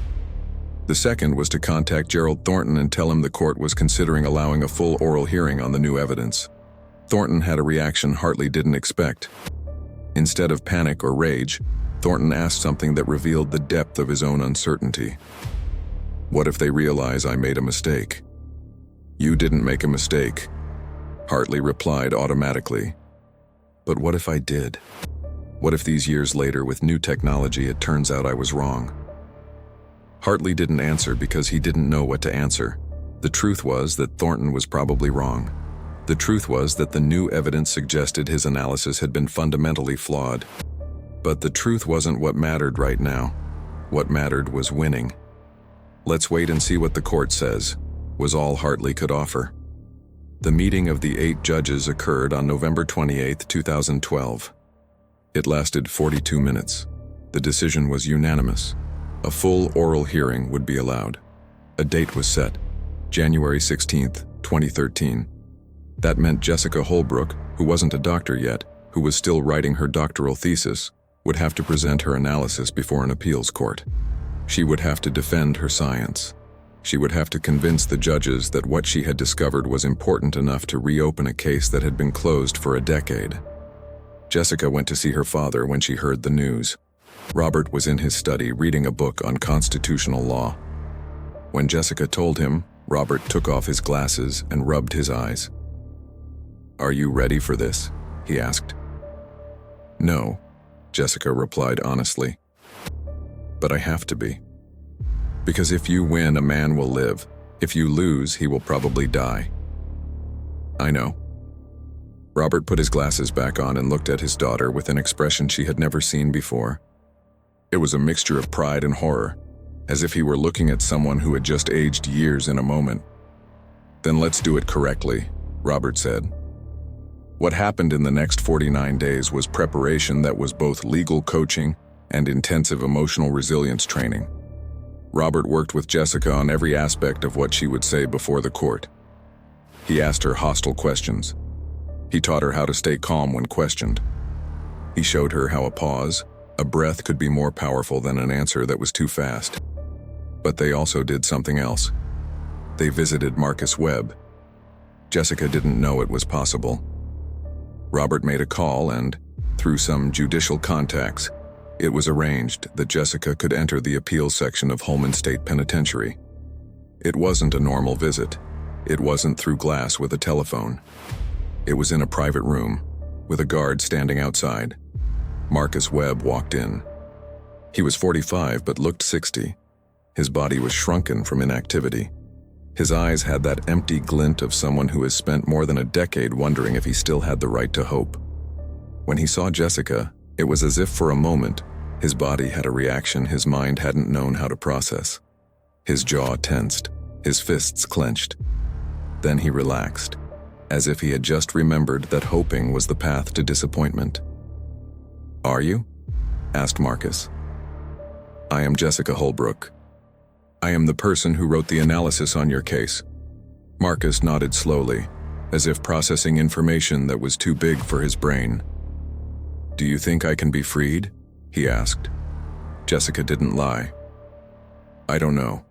[SPEAKER 1] The second was to contact Gerald Thornton and tell him the court was considering allowing a full oral hearing on the new evidence. Thornton had a reaction Hartley didn't expect. Instead of panic or rage, Thornton asked something that revealed the depth of his own uncertainty. "What if they realize I made a mistake?" "You didn't make a mistake," Hartley replied automatically. "But what if I did? What if these years later, with new technology, it turns out I was wrong?" Hartley didn't answer because he didn't know what to answer. The truth was that Thornton was probably wrong. The truth was that the new evidence suggested his analysis had been fundamentally flawed. But the truth wasn't what mattered right now. What mattered was winning. "Let's wait and see what the court says," was all Hartley could offer. The meeting of the 8 judges occurred on November 28, 2012. It lasted 42 minutes. The decision was unanimous. A full oral hearing would be allowed. A date was set, January 16, 2013. That meant Jessica Holbrook, who wasn't a doctor yet, who was still writing her doctoral thesis, would have to present her analysis before an appeals court. She would have to defend her science. She would have to convince the judges that what she had discovered was important enough to reopen a case that had been closed for a decade. Jessica went to see her father when she heard the news. Robert was in his study reading a book on constitutional law. When Jessica told him, Robert took off his glasses and rubbed his eyes. "Are you ready for this?" he asked. "No," Jessica replied honestly. "But I have to be. Because if you win, a man will live. If you lose, he will probably die." "I know." Robert put his glasses back on and looked at his daughter with an expression she had never seen before. It was a mixture of pride and horror, as if he were looking at someone who had just aged years in a moment. "Then let's do it correctly," Robert said. What happened in the next 49 days was preparation that was both legal coaching and intensive emotional resilience training. Robert worked with Jessica on every aspect of what she would say before the court. He asked her hostile questions. He taught her how to stay calm when questioned. He showed her how a pause, a breath could be more powerful than an answer that was too fast. But they also did something else. They visited Marcus Webb. Jessica didn't know it was possible. Robert made a call and, through some judicial contacts, it was arranged that Jessica could enter the appeals section of Holman State Penitentiary. It wasn't a normal visit. It wasn't through glass with a telephone. It was in a private room, with a guard standing outside. Marcus Webb walked in. He was 45 but looked 60. His body was shrunken from inactivity. His eyes had that empty glint of someone who has spent more than a decade wondering if he still had the right to hope. When he saw Jessica, it was as if for a moment, his body had a reaction his mind hadn't known how to process. His jaw tensed, his fists clenched. Then he relaxed, as if he had just remembered that hoping was the path to disappointment. "Are you?" asked Marcus. "I am Jessica Holbrook. I am the person who wrote the analysis on your case." Marcus nodded slowly, as if processing information that was too big for his brain. "Do you think I can be freed?" he asked. Jessica didn't lie. "I don't know.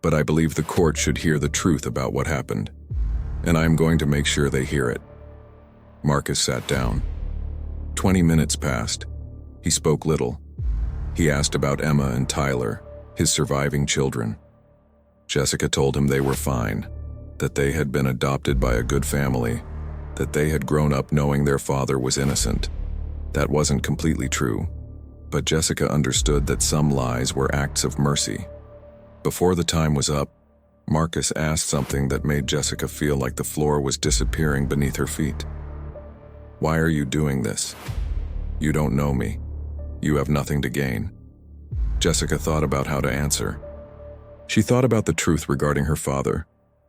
[SPEAKER 1] But I believe the court should hear the truth about what happened. And I am going to make sure they hear it." Marcus sat down. 20 minutes passed. He spoke little. He asked about Emma and Tyler, his surviving children. Jessica told him they were fine, that they had been adopted by a good family, that they had grown up knowing their father was innocent. That wasn't completely true, but Jessica understood that some lies were acts of mercy. Before the time was up, Marcus asked something that made Jessica feel like the floor was disappearing beneath her feet. "Why are you doing this? You don't know me. You have nothing to gain." Jessica thought about how to answer. She thought about the truth regarding her father,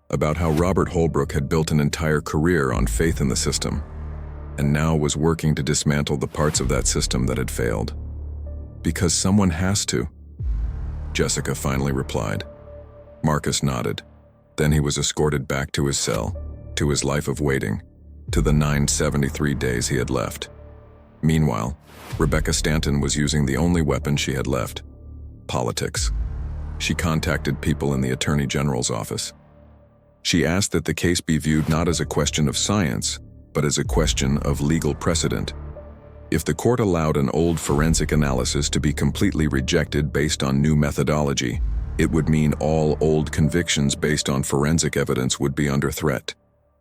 [SPEAKER 1] about how Robert Holbrook had built an entire career on faith in the system, and now was working to dismantle the parts of that system that had failed. "Because someone has to," Jessica finally replied. Marcus nodded. Then he was escorted back to his cell, to his life of waiting, to the 973 days he had left. Meanwhile, Rebecca Stanton was using the only weapon she had left: politics. She contacted people in the Attorney General's office. She asked that the case be viewed not as a question of science, but as a question of legal precedent. If the court allowed an old forensic analysis to be completely rejected based on new methodology, it would mean all old convictions based on forensic evidence would be under threat.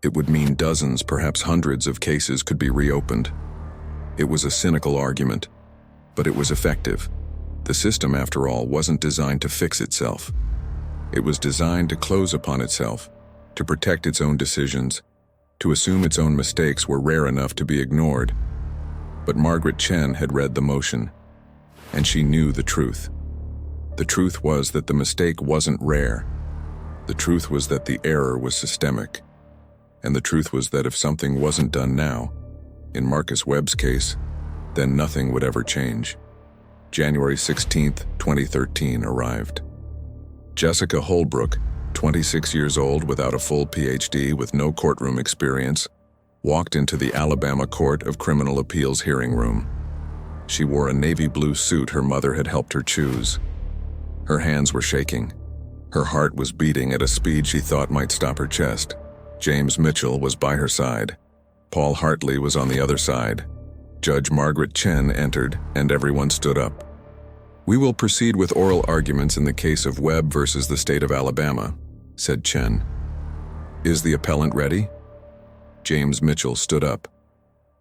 [SPEAKER 1] It would mean dozens, perhaps hundreds of cases could be reopened. It was a cynical argument, but it was effective. The system, after all, wasn't designed to fix itself. It was designed to close upon itself, to protect its own decisions, to assume its own mistakes were rare enough to be ignored. But Margaret Chen had read the motion, and she knew the truth. The truth was that the mistake wasn't rare. The truth was that the error was systemic. And the truth was that if something wasn't done now, in Marcus Webb's case, then nothing would ever change. January 16, 2013 arrived. Jessica Holbrook, 26 years old without a full PhD with no courtroom experience, walked into the Alabama Court of Criminal Appeals hearing room. She wore a navy blue suit her mother had helped her choose. Her hands were shaking. Her heart was beating at a speed she thought might stop her chest. James Mitchell was by her side. Paul Hartley was on the other side. Judge Margaret Chen entered, and everyone stood up. "We will proceed with oral arguments in the case of Webb versus the state of Alabama," said Chen. "Is the appellant ready?" James Mitchell stood up.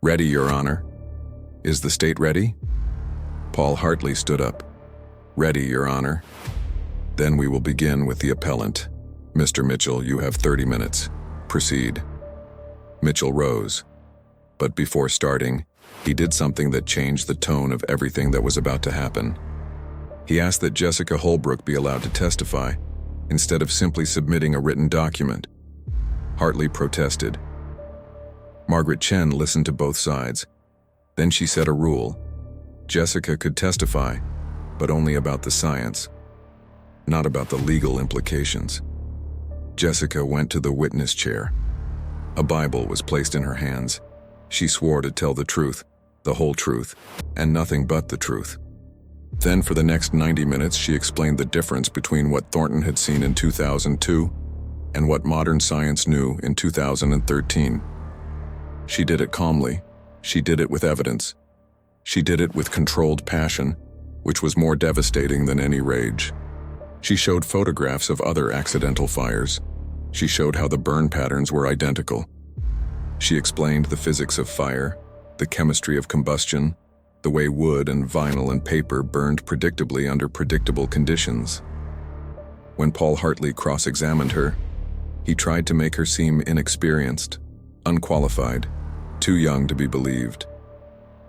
[SPEAKER 1] "Ready, Your Honor." "Is the state ready?" Paul Hartley stood up. "Ready, Your Honor." "Then we will begin with the appellant. Mr. Mitchell, you have 30 minutes. Proceed." Mitchell rose. But before starting, he did something that changed the tone of everything that was about to happen. He asked that Jessica Holbrook be allowed to testify, instead of simply submitting a written document. Hartley protested. Margaret Chen listened to both sides. Then she set a rule. Jessica could testify, but only about the science, not about the legal implications. Jessica went to the witness chair. A Bible was placed in her hands. She swore to tell the truth, the whole truth, and nothing but the truth. Then for the next 90 minutes she explained the difference between what Thornton had seen in 2002 and what modern science knew in 2013. She did it calmly. She did it with evidence. She did it with controlled passion, which was more devastating than any rage. She showed photographs of other accidental fires. She showed how the burn patterns were identical. She explained the physics of fire, the chemistry of combustion, the way wood and vinyl and paper burned predictably under predictable conditions. When Paul Hartley cross-examined her, he tried to make her seem inexperienced, unqualified, too young to be believed.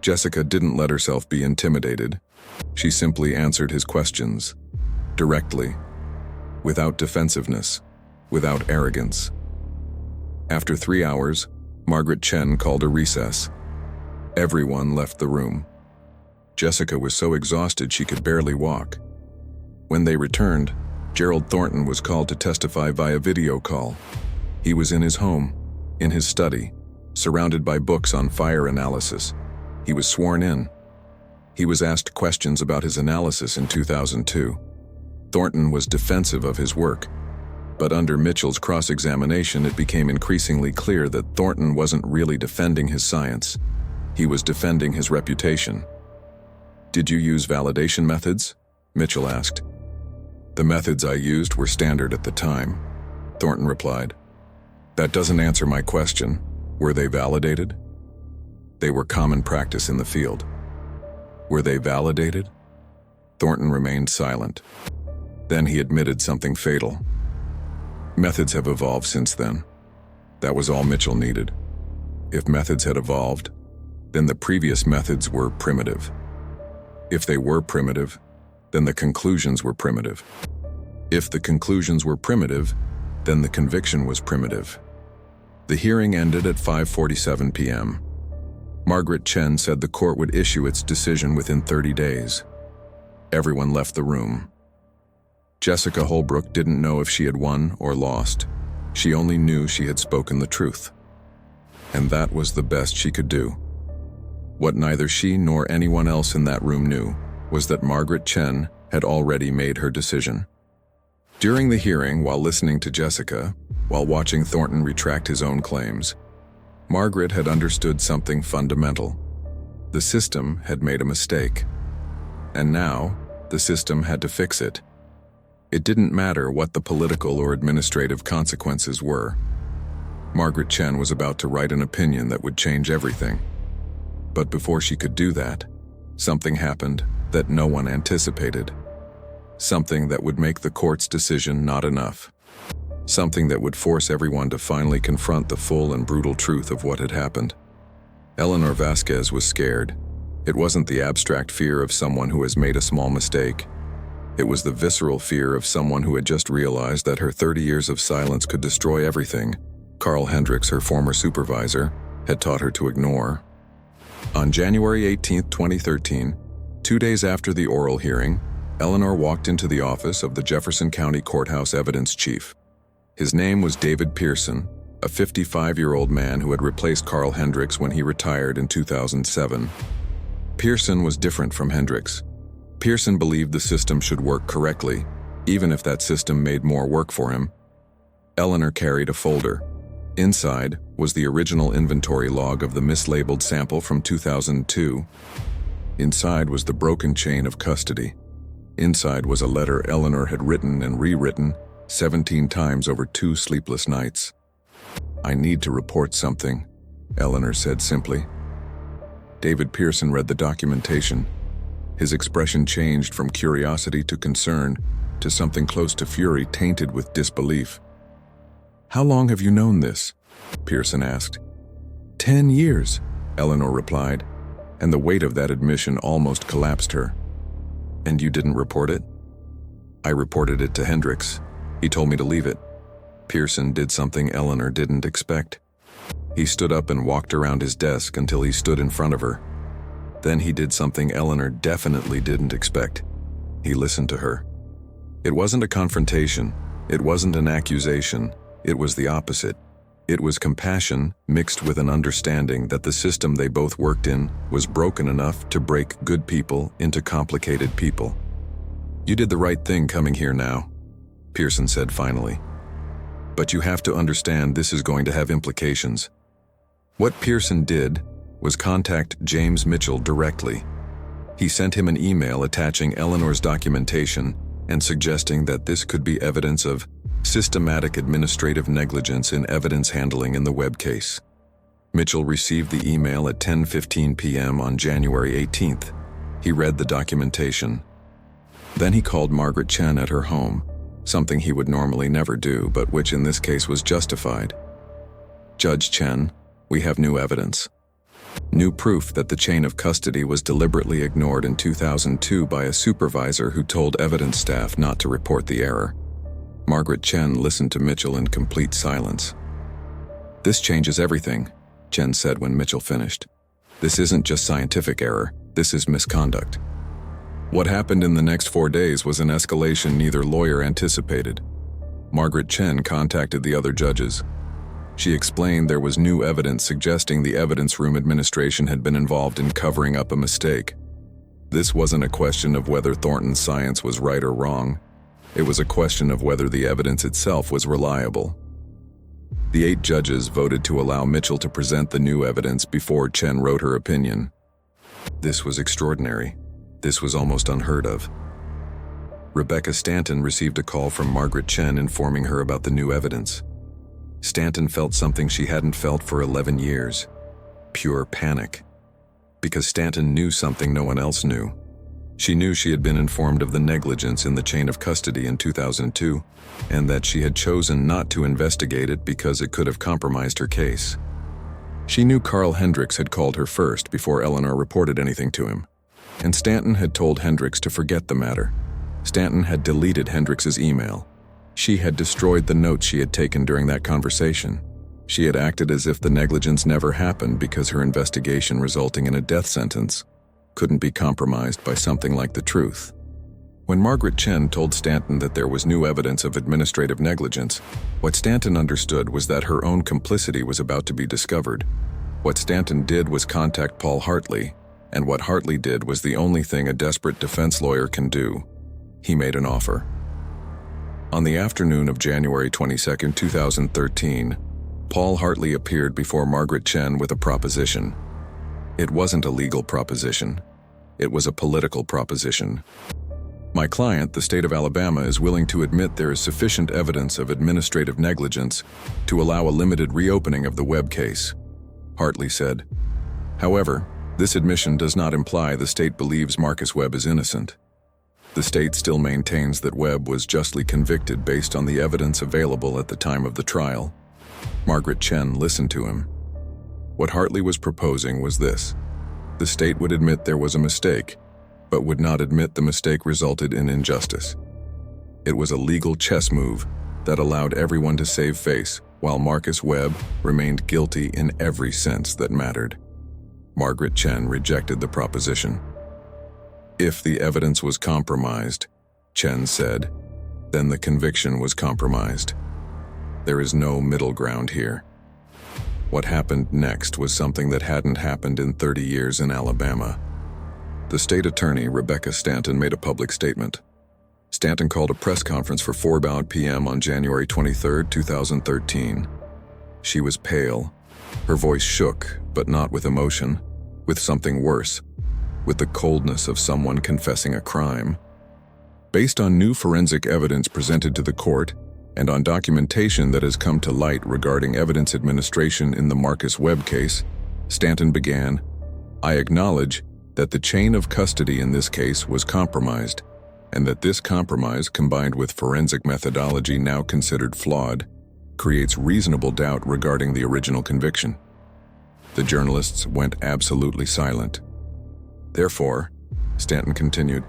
[SPEAKER 1] Jessica didn't let herself be intimidated. She simply answered his questions, directly, without defensiveness, without arrogance. After 3 hours, Margaret Chen called a recess. Everyone left the room. Jessica was so exhausted she could barely walk. When they returned, Gerald Thornton was called to testify via video call. He was in his home, in his study, surrounded by books on fire analysis. He was sworn in. He was asked questions about his analysis in 2002. Thornton was defensive of his work, but under Mitchell's cross-examination it became increasingly clear that Thornton wasn't really defending his science. He was defending his reputation. "Did you use validation methods?" Mitchell asked. "The methods I used were standard at the time," Thornton replied. "That doesn't answer my question. Were they validated?" "They were common practice in the field." "Were they validated?" Thornton remained silent. Then he admitted something fatal. "Methods have evolved since then." That was all Mitchell needed. If methods had evolved, then the previous methods were primitive. If they were primitive, then the conclusions were primitive. If the conclusions were primitive, then the conviction was primitive. The hearing ended at 5:47 p.m. Margaret Chen said the court would issue its decision within 30 days. Everyone left the room. Jessica Holbrook didn't know if she had won or lost. She only knew she had spoken the truth. And that was the best she could do. What neither she nor anyone else in that room knew was that Margaret Chen had already made her decision. During the hearing, while listening to Jessica, while watching Thornton retract his own claims, Margaret had understood something fundamental. The system had made a mistake. And now, the system had to fix it. It didn't matter what the political or administrative consequences were. Margaret Chen was about to write an opinion that would change everything. But before she could do that, something happened that no one anticipated. Something that would make the court's decision not enough. Something that would force everyone to finally confront the full and brutal truth of what had happened. Eleanor Vasquez was scared. It wasn't the abstract fear of someone who has made a small mistake. It was the visceral fear of someone who had just realized that her 30 years of silence could destroy everything Carl Hendricks, her former supervisor, had taught her to ignore. On January 18, 2013, 2 days after the oral hearing, Eleanor walked into the office of the Jefferson County Courthouse evidence chief. His name was David Pearson, a 55-year-old man who had replaced Carl Hendricks when he retired in 2007. Pearson was different from Hendricks. Pearson believed the system should work correctly, even if that system made more work for him. Eleanor carried a folder. Inside was the original inventory log of the mislabeled sample from 2002. Inside was the broken chain of custody. Inside was a letter Eleanor had written and rewritten 17 times over 2 sleepless nights. "I need to report something," Eleanor said simply. David Pearson read the documentation. His expression changed from curiosity to concern to something close to fury tainted with disbelief. "How long have you known this?" Pearson asked. 10 years, Eleanor replied, and the weight of that admission almost collapsed her. "And you didn't report it?" "I reported it to Hendricks. He told me to leave it." Pearson did something Eleanor didn't expect. He stood up and walked around his desk until he stood in front of her. Then he did something Eleanor definitely didn't expect. He listened to her. It wasn't a confrontation. It wasn't an accusation. It was the opposite. It was compassion mixed with an understanding that the system they both worked in was broken enough to break good people into complicated people. "You did the right thing coming here now," Pearson said finally. "But you have to understand this is going to have implications." What Pearson did was contact James Mitchell directly. He sent him an email attaching Eleanor's documentation and suggesting that this could be evidence of systematic administrative negligence in evidence handling in the Webb case. Mitchell received the email at 10:15 p.m. on January 18th. He read the documentation. Then he called Margaret Chen at her home, something he would normally never do, but which in this case was justified. "Judge Chen, we have new evidence. New proof that the chain of custody was deliberately ignored in 2002 by a supervisor who told evidence staff not to report the error." Margaret Chen listened to Mitchell in complete silence. "This changes everything," Chen said when Mitchell finished. "This isn't just scientific error, this is misconduct." What happened in the next 4 days was an escalation neither lawyer anticipated. Margaret Chen contacted the other judges. She explained there was new evidence suggesting the evidence room administration had been involved in covering up a mistake. This wasn't a question of whether Thornton's science was right or wrong. It was a question of whether the evidence itself was reliable. The 8 judges voted to allow Mitchell to present the new evidence before Chen wrote her opinion. This was extraordinary. This was almost unheard of. Rebecca Stanton received a call from Margaret Chen informing her about the new evidence. Stanton felt something she hadn't felt for 11 years. Pure panic. Because Stanton knew something no one else knew. She knew she had been informed of the negligence in the chain of custody in 2002, and that she had chosen not to investigate it because it could have compromised her case. She knew Carl Hendricks had called her first before Eleanor reported anything to him. And Stanton had told Hendricks to forget the matter. Stanton had deleted Hendricks's email. She had destroyed the notes she had taken during that conversation. She had acted as if the negligence never happened because her investigation resulting in a death sentence couldn't be compromised by something like the truth. When Margaret Chen told Stanton that there was new evidence of administrative negligence, what Stanton understood was that her own complicity was about to be discovered. What Stanton did was contact Paul Hartley, and what Hartley did was the only thing a desperate defense lawyer can do. He made an offer. On the afternoon of January 22, 2013, Paul Hartley appeared before Margaret Chen with a proposition. It wasn't a legal proposition. It was a political proposition. My client, the state of Alabama, is willing to admit there is sufficient evidence of administrative negligence to allow a limited reopening of the Webb case, Hartley said. However, this admission does not imply the state believes Marcus Webb is innocent. The state still maintains that Webb was justly convicted based on the evidence available at the time of the trial. Margaret Chen listened to him. What Hartley was proposing was this: the state would admit there was a mistake, but would not admit the mistake resulted in injustice. It was a legal chess move that allowed everyone to save face, while Marcus Webb remained guilty in every sense that mattered. Margaret Chen rejected the proposition. If the evidence was compromised, Chen said, then the conviction was compromised. There is no middle ground here. What happened next was something that hadn't happened in 30 years in Alabama. The state attorney, Rebecca Stanton, made a public statement. Stanton called a press conference for 4 p.m. on January 23, 2013. She was pale. Her voice shook, but not with emotion, with something worse, with the coldness of someone confessing a crime. Based on new forensic evidence presented to the court, and on documentation that has come to light regarding evidence administration in the Marcus Webb case, Stanton began, I acknowledge that the chain of custody in this case was compromised, and that this compromise, combined with forensic methodology now considered flawed, creates reasonable doubt regarding the original conviction. The journalists went absolutely silent. Therefore, Stanton continued,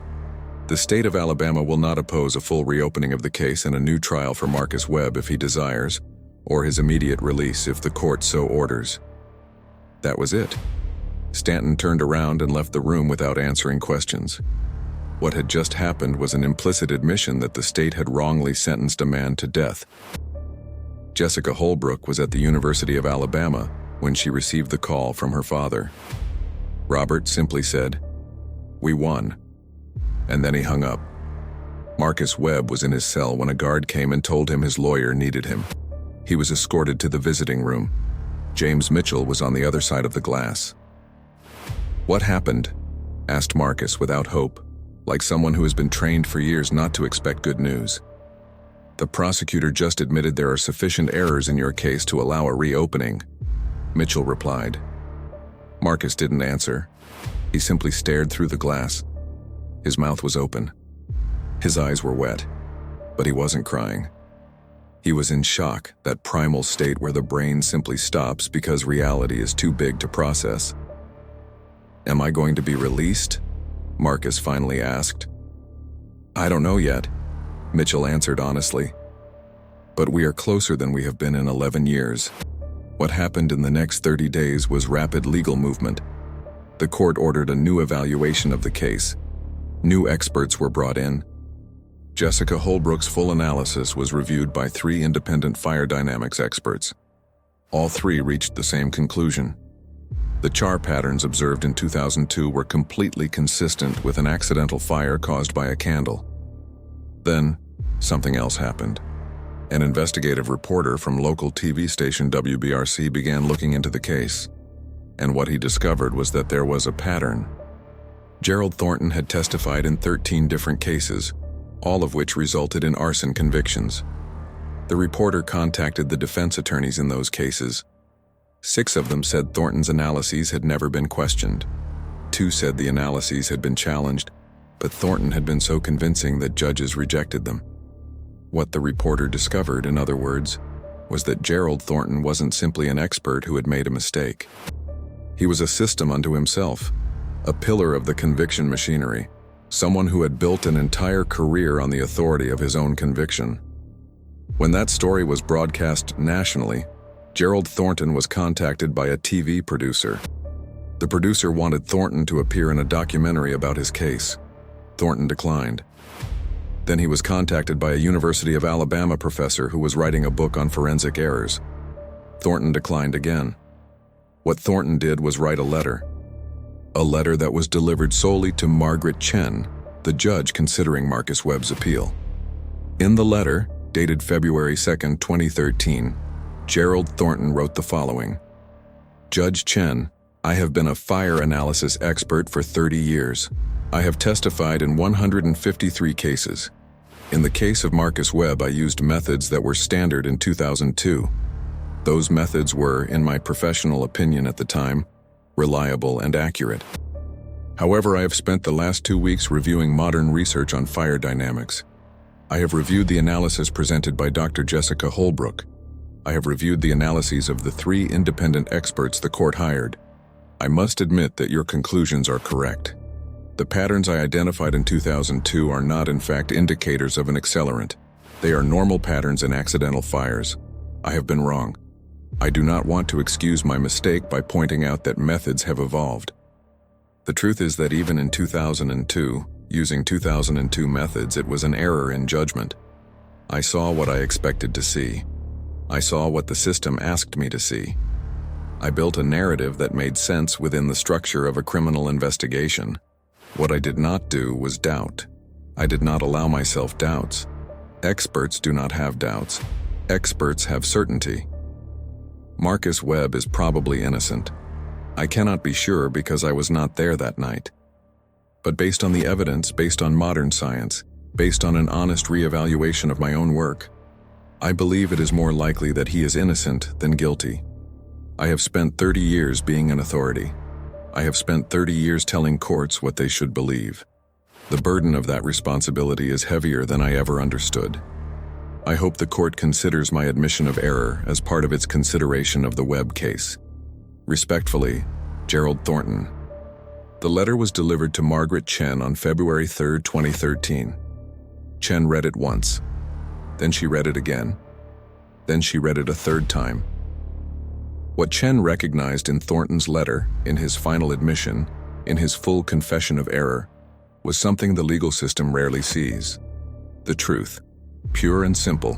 [SPEAKER 1] the state of Alabama will not oppose a full reopening of the case and a new trial for Marcus Webb if he desires, or his immediate release if the court so orders. That was it. Stanton turned around and left the room without answering questions. What had just happened was an implicit admission that the state had wrongly sentenced a man to death. Jessica Holbrook was at the University of Alabama when she received the call from her father. Robert simply said, "We won," and then he hung up. Marcus Webb was in his cell when a guard came and told him his lawyer needed him. He was escorted to the visiting room. James Mitchell was on the other side of the glass. "What happened?" asked Marcus without hope, like someone who has been trained for years not to expect good news. "The prosecutor just admitted there are sufficient errors in your case to allow a reopening," Mitchell replied. Marcus didn't answer. He simply stared through the glass. His mouth was open. His eyes were wet, but he wasn't crying. He was in shock, that primal state where the brain simply stops because reality is too big to process. "Am I going to be released?" Marcus finally asked. "I don't know yet," Mitchell answered honestly. "But we are closer than we have been in 11 years. What happened in the next 30 days was rapid legal movement. The court ordered a new evaluation of the case. New experts were brought in. Jessica Holbrook's full analysis was reviewed by 3 independent fire dynamics experts. All 3 reached the same conclusion. The char patterns observed in 2002 were completely consistent with an accidental fire caused by a candle. Then, something else happened. An investigative reporter from local TV station WBRC began looking into the case, and what he discovered was that there was a pattern. Gerald Thornton had testified in 13 different cases, all of which resulted in arson convictions. The reporter contacted the defense attorneys in those cases. 6 of them said Thornton's analyses had never been questioned. 2 said the analyses had been challenged, but Thornton had been so convincing that judges rejected them. What the reporter discovered, in other words, was that Gerald Thornton wasn't simply an expert who had made a mistake. He was a system unto himself, a pillar of the conviction machinery, someone who had built an entire career on the authority of his own conviction. When that story was broadcast nationally, Gerald Thornton was contacted by a TV producer. The producer wanted Thornton to appear in a documentary about his case. Thornton declined. Then he was contacted by a University of Alabama professor who was writing a book on forensic errors. Thornton declined again. What Thornton did was write a letter that was delivered solely to Margaret Chen, the judge considering Marcus Webb's appeal. In the letter, dated February 2, 2013, Gerald Thornton wrote the following: Judge Chen, I have been a fire analysis expert for 30 years. I have testified in 153 cases. In the case of Marcus Webb, I used methods that were standard in 2002. Those methods were, in my professional opinion at the time, reliable and accurate. However, I have spent the last 2 weeks reviewing modern research on fire dynamics. I have reviewed the analysis presented by Dr. Jessica Holbrook. I have reviewed the analyses of the 3 independent experts the court hired. I must admit that your conclusions are correct. The patterns I identified in 2002 are not in fact indicators of an accelerant. They are normal patterns in accidental fires. I have been wrong. I do not want to excuse my mistake by pointing out that methods have evolved. The truth is that even in 2002, using 2002 methods, it was an error in judgment. I saw what I expected to see. I saw what the system asked me to see. I built a narrative that made sense within the structure of a criminal investigation. What I did not do was doubt. I did not allow myself doubts. Experts do not have doubts. Experts have certainty. Marcus Webb is probably innocent. I cannot be sure because I was not there that night. But based on the evidence, based on modern science, based on an honest reevaluation of my own work, I believe it is more likely that he is innocent than guilty. I have spent 30 years being an authority. I have spent 30 years telling courts what they should believe. The burden of that responsibility is heavier than I ever understood. I hope the court considers my admission of error as part of its consideration of the Webb case. Respectfully, Gerald Thornton. The letter was delivered to Margaret Chen on February 3, 2013. Chen read it once. Then she read it again. Then she read it a third time. What Chen recognized in Thornton's letter, in his final admission, in his full confession of error, was something the legal system rarely sees. The truth, pure and simple,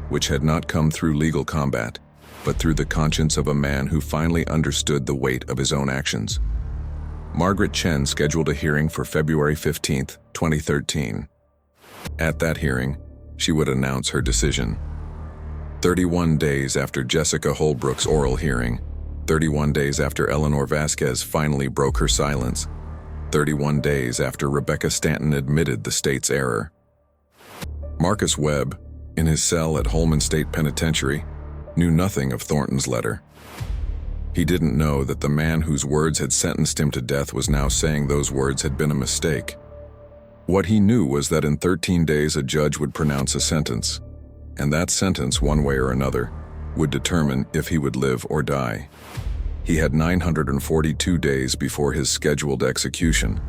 [SPEAKER 1] which had not come through legal combat, but through the conscience of a man who finally understood the weight of his own actions. Margaret Chen scheduled a hearing for February 15, 2013. At that hearing, she would announce her decision. 31 days after Jessica Holbrook's oral hearing, 31 days after Eleanor Vasquez finally broke her silence, 31 days after Rebecca Stanton admitted the state's error. Marcus Webb, in his cell at Holman State Penitentiary, knew nothing of Thornton's letter. He didn't know that the man whose words had sentenced him to death was now saying those words had been a mistake. What he knew was that in 13 days a judge would pronounce a sentence, and that sentence, one way or another, would determine if he would live or die. He had 942 days before his scheduled execution,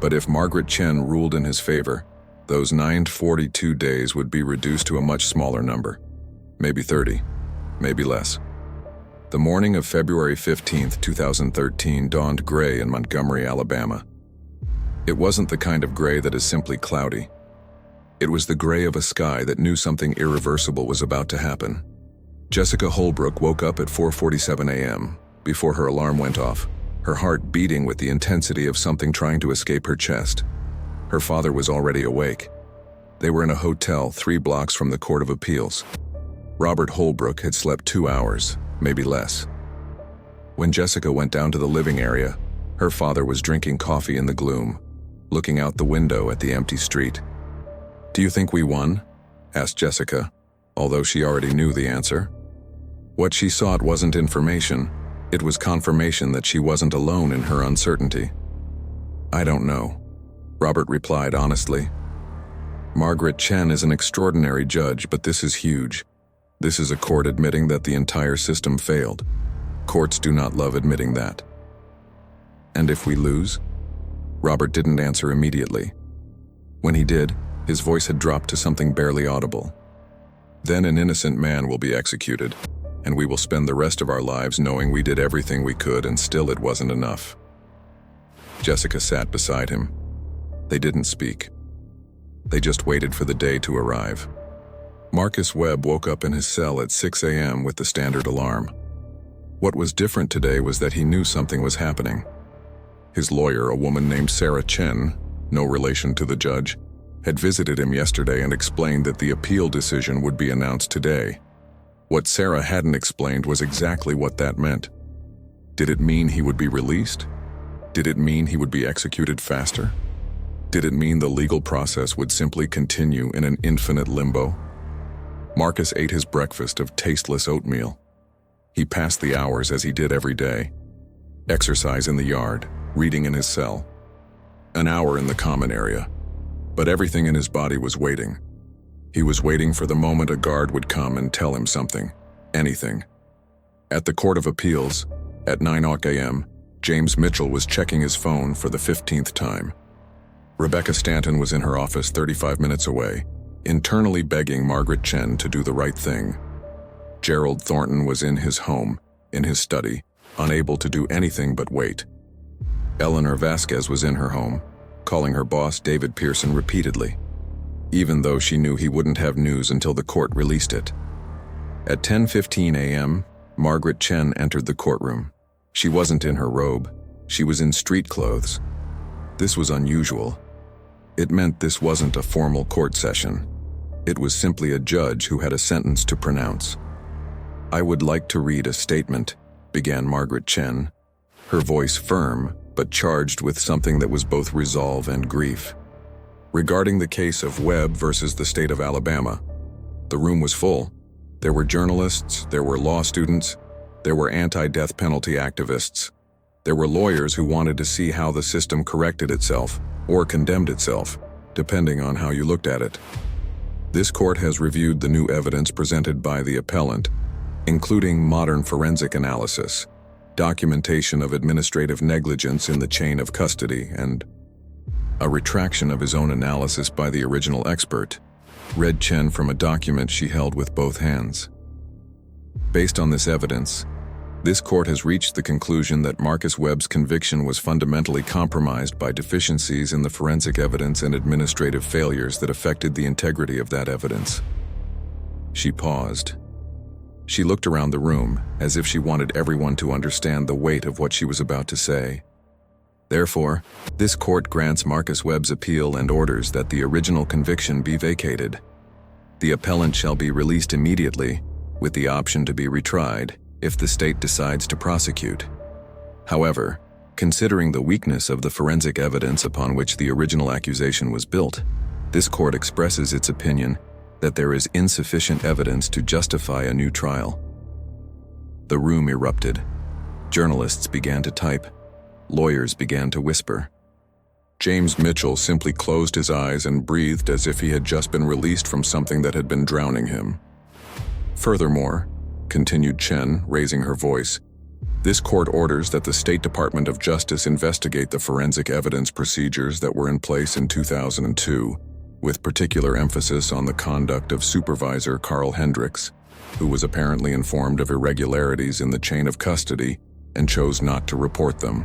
[SPEAKER 1] but if Margaret Chen ruled in his favor, those 942 days would be reduced to a much smaller number, maybe 30, maybe less. The morning of February 15, 2013 dawned gray in Montgomery, Alabama. It wasn't the kind of gray that is simply cloudy. It was the gray of a sky that knew something irreversible was about to happen. Jessica Holbrook woke up at 4:47 a.m. before her alarm went off, her heart beating with the intensity of something trying to escape her chest. Her father was already awake. They were in a hotel 3 blocks from the Court of Appeals. Robert Holbrook had slept 2 hours, maybe less. When Jessica went down to the living area, her father was drinking coffee in the gloom, looking out the window at the empty street. "Do you think we won?" asked Jessica, although she already knew the answer. What she sought wasn't information, it was confirmation that she wasn't alone in her uncertainty. "I don't know," Robert replied honestly. "Margaret Chen is an extraordinary judge, but this is huge. This is a court admitting that the entire system failed. Courts do not love admitting that." "And if we lose?" Robert didn't answer immediately. When he did, his voice had dropped to something barely audible. "Then an innocent man will be executed, and we will spend the rest of our lives knowing we did everything we could and still it wasn't enough." Jessica sat beside him. They didn't speak. They just waited for the day to arrive. Marcus Webb woke up in his cell at 6 a.m. with the standard alarm. What was different today was that he knew something was happening. His lawyer, a woman named Sarah Chen, no relation to the judge, had visited him yesterday and explained that the appeal decision would be announced today. What Sarah hadn't explained was exactly what that meant. Did it mean he would be released? Did it mean he would be executed faster? Did it mean the legal process would simply continue in an infinite limbo? Marcus ate his breakfast of tasteless oatmeal. He passed the hours as he did every day. Exercise in the yard, reading in his cell. An hour in the common area. But everything in his body was waiting. He was waiting for the moment a guard would come and tell him something. Anything. At the Court of Appeals, at 9 a.m., James Mitchell was checking his phone for the 15th time. Rebecca Stanton was in her office 35 minutes away, internally begging Margaret Chen to do the right thing. Gerald Thornton was in his home, in his study, unable to do anything but wait. Eleanor Vasquez was in her home, calling her boss David Pearson repeatedly, even though she knew he wouldn't have news until the court released it. At 10:15 a.m., Margaret Chen entered the courtroom. She wasn't in her robe. She was in street clothes. This was unusual. It meant this wasn't a formal court session. It was simply a judge who had a sentence to pronounce. "I would like to read a statement," began Margaret Chen, her voice firm but charged with something that was both resolve and grief. Regarding the case of Webb versus the state of Alabama, the room was full. There were journalists, there were law students, there were anti-death penalty activists. There were lawyers who wanted to see how the system corrected itself or condemned itself, depending on how you looked at it. This court has reviewed the new evidence presented by the appellant, including modern forensic analysis, documentation of administrative negligence in the chain of custody, and a retraction of his own analysis by the original expert, read Chen from a document she held with both hands. Based on this evidence, this court has reached the conclusion that Marcus Webb's conviction was fundamentally compromised by deficiencies in the forensic evidence and administrative failures that affected the integrity of that evidence. She paused. She looked around the room as if she wanted everyone to understand the weight of what she was about to say. Therefore, this court grants Marcus Webb's appeal and orders that the original conviction be vacated. The appellant shall be released immediately, with the option to be retried if the state decides to prosecute. However, considering the weakness of the forensic evidence upon which the original accusation was built, this court expresses its opinion that there is insufficient evidence to justify a new trial. The room erupted. Journalists began to type. Lawyers began to whisper. James Mitchell simply closed his eyes and breathed as if he had just been released from something that had been drowning him. Furthermore, continued Chen, raising her voice, this court orders that the State Department of Justice investigate the forensic evidence procedures that were in place in 2002, with particular emphasis on the conduct of Supervisor Carl Hendricks, who was apparently informed of irregularities in the chain of custody and chose not to report them.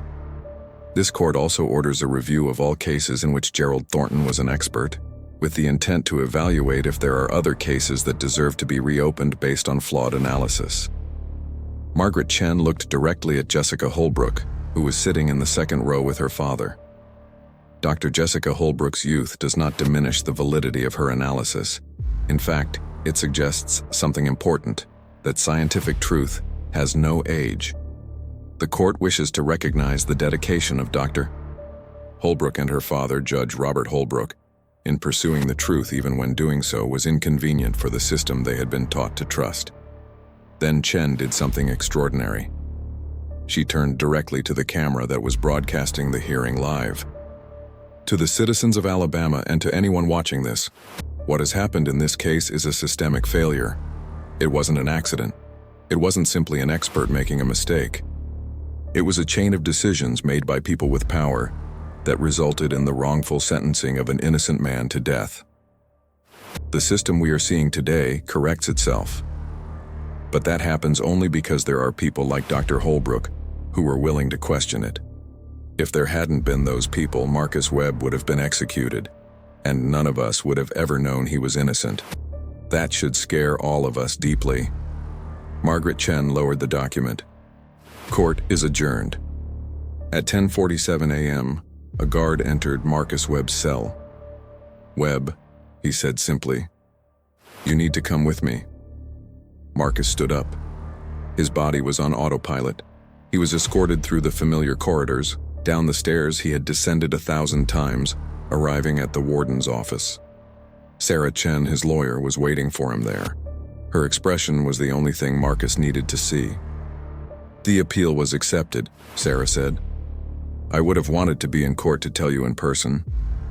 [SPEAKER 1] This court also orders a review of all cases in which Gerald Thornton was an expert, with the intent to evaluate if there are other cases that deserve to be reopened based on flawed analysis. Margaret Chen looked directly at Jessica Holbrook, who was sitting in the second row with her father. Dr. Jessica Holbrook's youth does not diminish the validity of her analysis. In fact, it suggests something important, that scientific truth has no age. The court wishes to recognize the dedication of Dr. Holbrook and her father, Judge Robert Holbrook, in pursuing the truth even when doing so was inconvenient for the system they had been taught to trust. Then Chen did something extraordinary. She turned directly to the camera that was broadcasting the hearing live. To the citizens of Alabama and to anyone watching this, what has happened in this case is a systemic failure. It wasn't an accident. It wasn't simply an expert making a mistake. It was a chain of decisions made by people with power that resulted in the wrongful sentencing of an innocent man to death. The system we are seeing today corrects itself. But that happens only because there are people like Dr. Holbrook who were willing to question it. If there hadn't been those people, Marcus Webb would have been executed. and none of us would have ever known he was innocent. That should scare all of us deeply. Margaret Chen lowered the document. Court is adjourned. At 10:47 a.m., a guard entered Marcus Webb's cell. "Webb," he said simply, "you need to come with me." Marcus stood up. His body was on autopilot. He was escorted through the familiar corridors, down the stairs he had descended 1,000 times, arriving at the warden's office. Sarah Chen, his lawyer, was waiting for him there. Her expression was the only thing Marcus needed to see. "The appeal was accepted," Sarah said. "I would have wanted to be in court to tell you in person,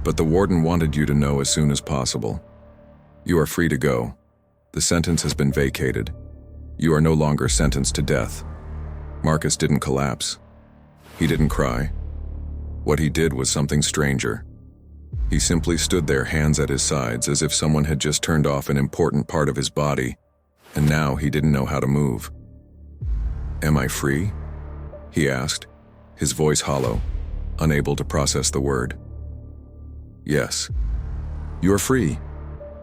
[SPEAKER 1] but the warden wanted you to know as soon as possible. You are free to go. The sentence has been vacated. You are no longer sentenced to death." Marcus didn't collapse. He didn't cry. What he did was something stranger. He simply stood there, hands at his sides, as if someone had just turned off an important part of his body, and now he didn't know how to move. "Am I free?" he asked, his voice hollow, unable to process the word. "Yes. You're free.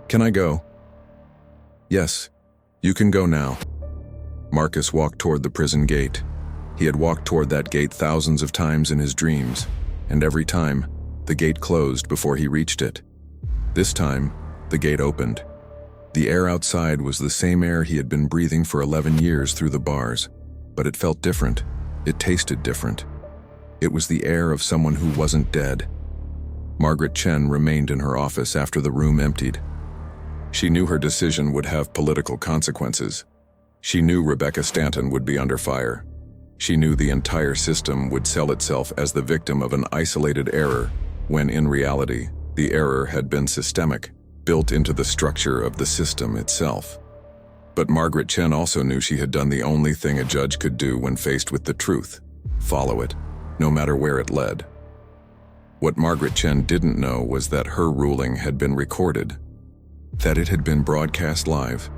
[SPEAKER 1] Can I go?" "Yes, you can go now." Marcus walked toward the prison gate. He had walked toward that gate thousands of times in his dreams, and every time, the gate closed before he reached it. This time, the gate opened. The air outside was the same air he had been breathing for 11 years through the bars, but it felt different. It tasted different. It was the air of someone who wasn't dead. Margaret Chen remained in her office after the room emptied. She knew her decision would have political consequences. She knew Rebecca Stanton would be under fire. She knew the entire system would sell itself as the victim of an isolated error, when in reality, the error had been systemic, built into the structure of the system itself. But Margaret Chen also knew she had done the only thing a judge could do when faced with the truth: follow it, no matter where it led. What Margaret Chen didn't know was that her ruling had been recorded, that it had been broadcast live,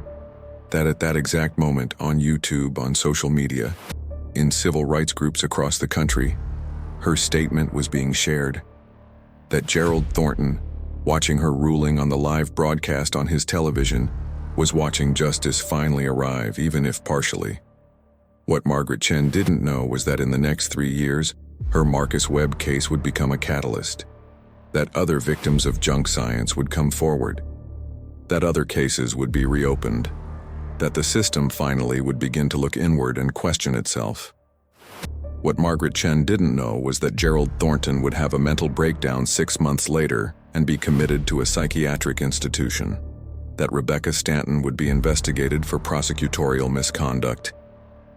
[SPEAKER 1] that at that exact moment on YouTube, on social media, in civil rights groups across the country, her statement was being shared, that Gerald Thornton, watching her ruling on the live broadcast on his television, was watching justice finally arrive, even if partially. What Margaret Chen didn't know was that in the next 3 years, her Marcus Webb case would become a catalyst, that other victims of junk science would come forward, that other cases would be reopened, that the system finally would begin to look inward and question itself. What Margaret Chen didn't know was that Gerald Thornton would have a mental breakdown 6 months later and be committed to a psychiatric institution, that Rebecca Stanton would be investigated for prosecutorial misconduct,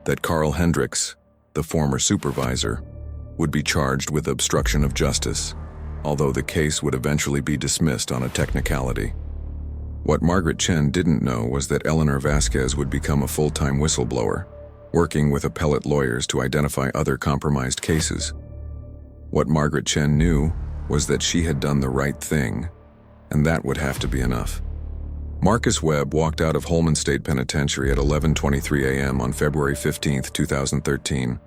[SPEAKER 1] that Carl Hendricks, the former supervisor, would be charged with obstruction of justice, although the case would eventually be dismissed on a technicality. What Margaret Chen didn't know was that Eleanor Vasquez would become a full-time whistleblower, working with appellate lawyers to identify other compromised cases. What Margaret Chen knew was that she had done the right thing, and that would have to be enough. Marcus Webb walked out of Holman State Penitentiary at 11:23 a.m. on February 15, 2013.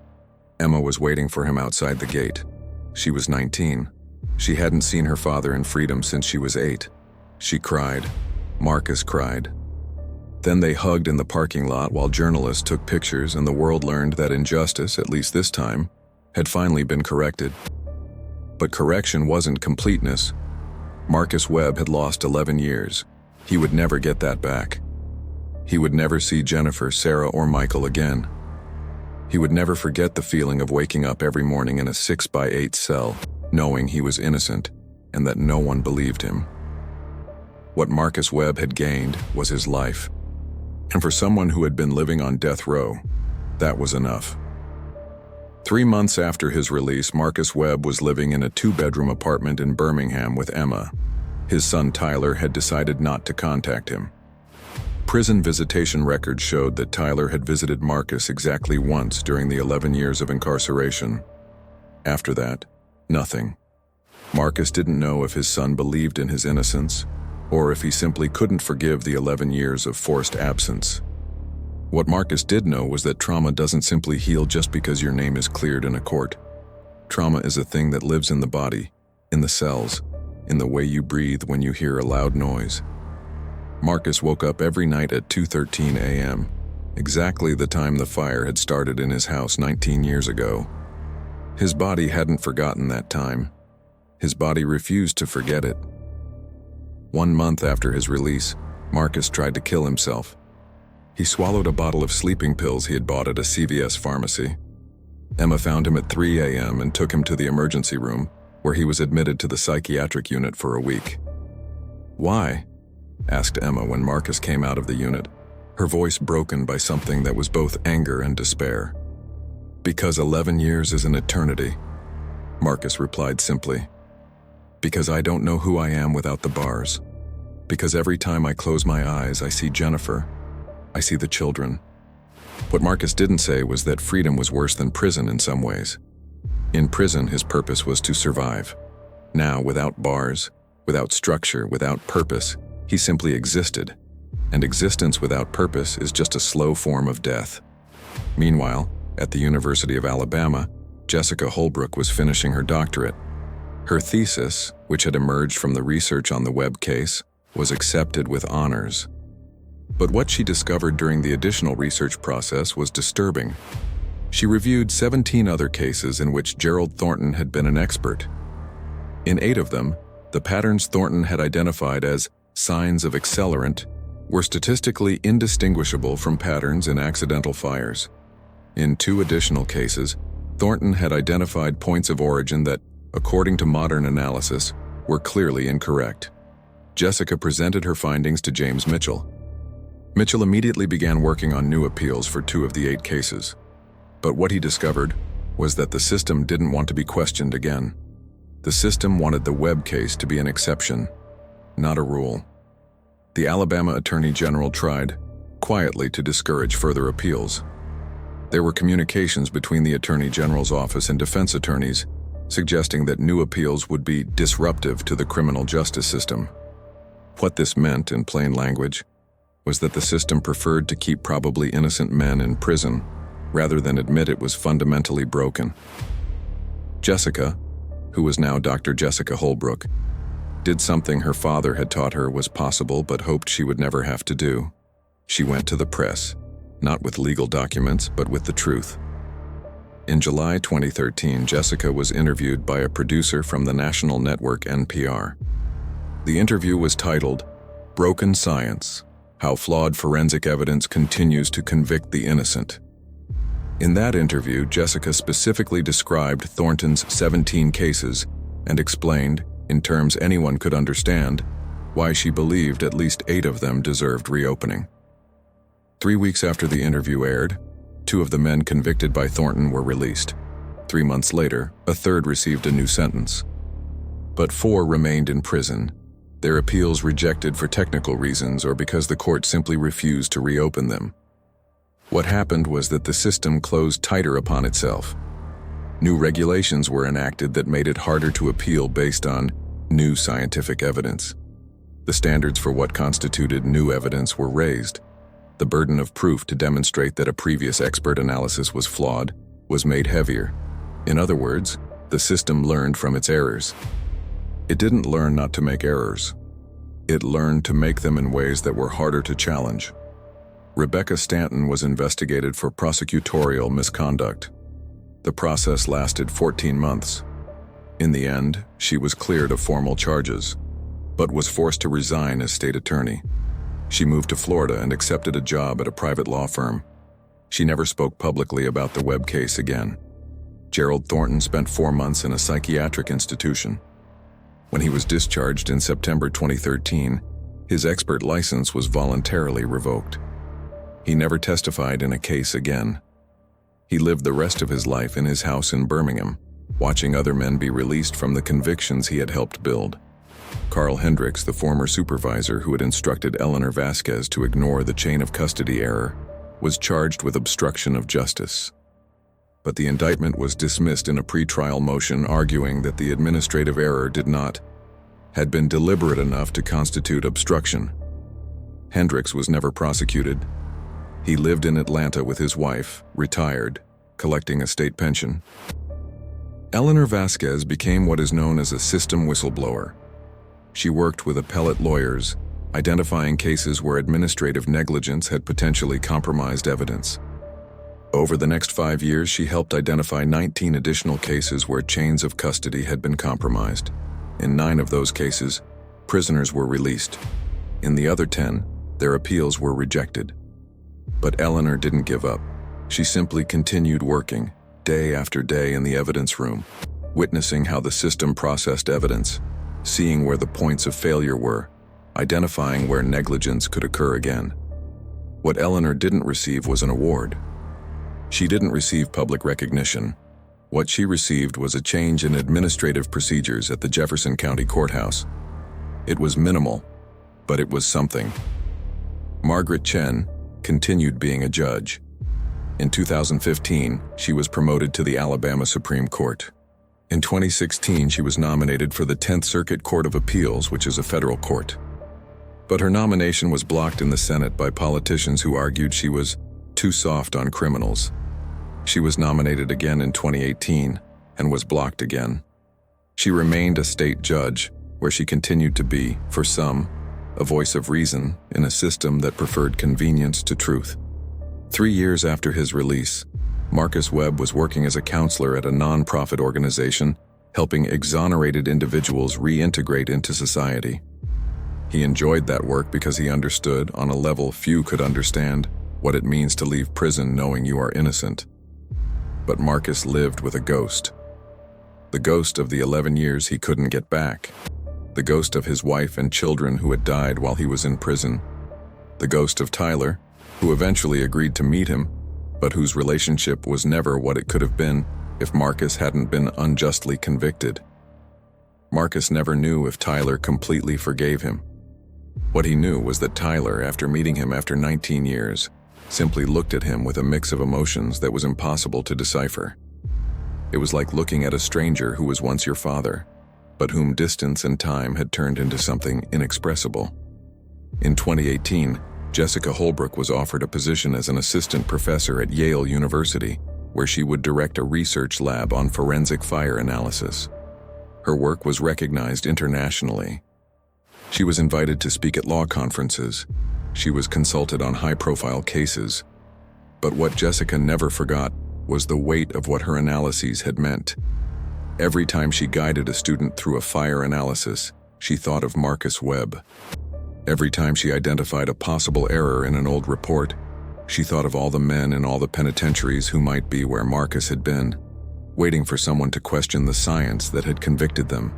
[SPEAKER 1] Emma was waiting for him outside the gate. She was 19. She hadn't seen her father in freedom since she was 8. She cried. Marcus cried. Then they hugged in the parking lot while journalists took pictures, and the world learned that injustice, at least this time, had finally been corrected. But correction wasn't completeness. Marcus Webb had lost 11 years. He would never get that back. He would never see Jennifer, Sarah, or Michael again. He would never forget the feeling of waking up every morning in a 6x8 cell, knowing he was innocent and that no one believed him. What Marcus Webb had gained was his life. And for someone who had been living on death row, that was enough. 3 months after his release, Marcus Webb was living in a 2-bedroom apartment in Birmingham with Emma. His son Tyler had decided not to contact him. Prison visitation records showed that Tyler had visited Marcus exactly once during the 11 years of incarceration. After that, nothing. Marcus didn't know if his son believed in his innocence, or if he simply couldn't forgive the 11 years of forced absence. What Marcus did know was that trauma doesn't simply heal just because your name is cleared in a court. Trauma is a thing that lives in the body, in the cells, in the way you breathe when you hear a loud noise. Marcus woke up every night at 2:13 a.m., exactly the time the fire had started in his house 19 years ago. His body hadn't forgotten that time. His body refused to forget it. 1 month after his release, Marcus tried to kill himself. He swallowed a bottle of sleeping pills he had bought at a CVS pharmacy. Emma found him at 3 a.m. and took him to the emergency room, where he was admitted to the psychiatric unit for a week. "Why?" asked Emma when Marcus came out of the unit, her voice broken by something that was both anger and despair. "Because 11 years is an eternity," Marcus replied simply. "Because I don't know who I am without the bars. Because every time I close my eyes, I see Jennifer. I see the children." What Marcus didn't say was that freedom was worse than prison in some ways. In prison, his purpose was to survive. Now, without bars, without structure, without purpose, he simply existed. And existence without purpose is just a slow form of death. Meanwhile, at the University of Alabama, Jessica Holbrook was finishing her doctorate. Her thesis, which had emerged from the research on the Webb case, was accepted with honors. But what she discovered during the additional research process was disturbing. She reviewed 17 other cases in which Gerald Thornton had been an expert. In 8 of them, the patterns Thornton had identified as signs of accelerant were statistically indistinguishable from patterns in accidental fires. In 2 additional cases, Thornton had identified points of origin that, according to modern analysis, were clearly incorrect. Jessica presented her findings to James Mitchell. Mitchell immediately began working on new appeals for 2 of the 8 cases. But what he discovered was that the system didn't want to be questioned again. The system wanted the Webb case to be an exception, not a rule. The Alabama Attorney General tried, quietly, to discourage further appeals. There were communications between the Attorney General's office and defense attorneys, suggesting that new appeals would be disruptive to the criminal justice system. What this meant, in plain language, was that the system preferred to keep probably innocent men in prison rather than admit it was fundamentally broken. Jessica, who was now Dr. Jessica Holbrook, did something her father had taught her was possible but hoped she would never have to do. She went to the press, not with legal documents, but with the truth. In July 2013, Jessica was interviewed by a producer from the national network NPR. The interview was titled, "Broken Science: How Flawed Forensic Evidence Continues to Convict the Innocent." In that interview, Jessica specifically described Thornton's 17 cases and explained, in terms anyone could understand, why she believed at least 8 of them deserved reopening. 3 weeks after the interview aired, 2 of the men convicted by Thornton were released. 3 months later, a third received a new sentence. But 4 remained in prison, their appeals rejected for technical reasons or because the court simply refused to reopen them. What happened was that the system closed tighter upon itself. New regulations were enacted that made it harder to appeal based on new scientific evidence. The standards for what constituted new evidence were raised. The burden of proof to demonstrate that a previous expert analysis was flawed was made heavier. In other words, the system learned from its errors. It didn't learn not to make errors. It learned to make them in ways that were harder to challenge. Rebecca Stanton was investigated for prosecutorial misconduct. The process lasted 14 months. In the end, she was cleared of formal charges, but was forced to resign as state attorney. She moved to Florida and accepted a job at a private law firm. She never spoke publicly about the Webb case again. Gerald Thornton spent 4 months in a psychiatric institution. When he was discharged in September 2013, his expert license was voluntarily revoked. He never testified in a case again. He lived the rest of his life in his house in Birmingham, watching other men be released from the convictions he had helped build. Carl Hendricks, the former supervisor who had instructed Eleanor Vasquez to ignore the chain of custody error, was charged with obstruction of justice. But the indictment was dismissed in a pretrial motion arguing that the administrative error had been deliberate enough to constitute obstruction. Hendricks was never prosecuted. He lived in Atlanta with his wife, retired, collecting a state pension. Eleanor Vasquez became what is known as a system whistleblower. She worked with appellate lawyers, identifying cases where administrative negligence had potentially compromised evidence. Over the next 5 years, she helped identify 19 additional cases where chains of custody had been compromised. In 9 of those cases, prisoners were released. In the other 10, their appeals were rejected. But Eleanor didn't give up. She simply continued working, day after day in the evidence room, witnessing how the system processed evidence, seeing where the points of failure were, identifying where negligence could occur again. What Eleanor didn't receive was an award. She didn't receive public recognition. What she received was a change in administrative procedures at the Jefferson County Courthouse. It was minimal, but it was something. Margaret Chen continued being a judge. In 2015, she was promoted to the Alabama Supreme Court. In 2016, she was nominated for the 10th Circuit Court of Appeals, which is a federal court. But her nomination was blocked in the Senate by politicians who argued she was too soft on criminals. She was nominated again in 2018 and was blocked again. She remained a state judge, where she continued to be, for some, a voice of reason in a system that preferred convenience to truth. 3 years after his release, Marcus Webb was working as a counselor at a non-profit organization, helping exonerated individuals reintegrate into society. He enjoyed that work because he understood, on a level few could understand, what it means to leave prison knowing you are innocent. But Marcus lived with a ghost. The ghost of the 11 years he couldn't get back. The ghost of his wife and children who had died while he was in prison. The ghost of Tyler, who eventually agreed to meet him, but whose relationship was never what it could have been if Marcus hadn't been unjustly convicted. Marcus never knew if Tyler completely forgave him. What he knew was that Tyler, after meeting him after 19 years, simply looked at him with a mix of emotions that was impossible to decipher. It was like looking at a stranger who was once your father, but whom distance and time had turned into something inexpressible. In 2018, Jessica Holbrook was offered a position as an assistant professor at Yale University, where she would direct a research lab on forensic fire analysis. Her work was recognized internationally. She was invited to speak at law conferences. She was consulted on high-profile cases. But what Jessica never forgot was the weight of what her analyses had meant. Every time she guided a student through a fire analysis, she thought of Marcus Webb. Every time she identified a possible error in an old report, she thought of all the men in all the penitentiaries who might be where Marcus had been, waiting for someone to question the science that had convicted them.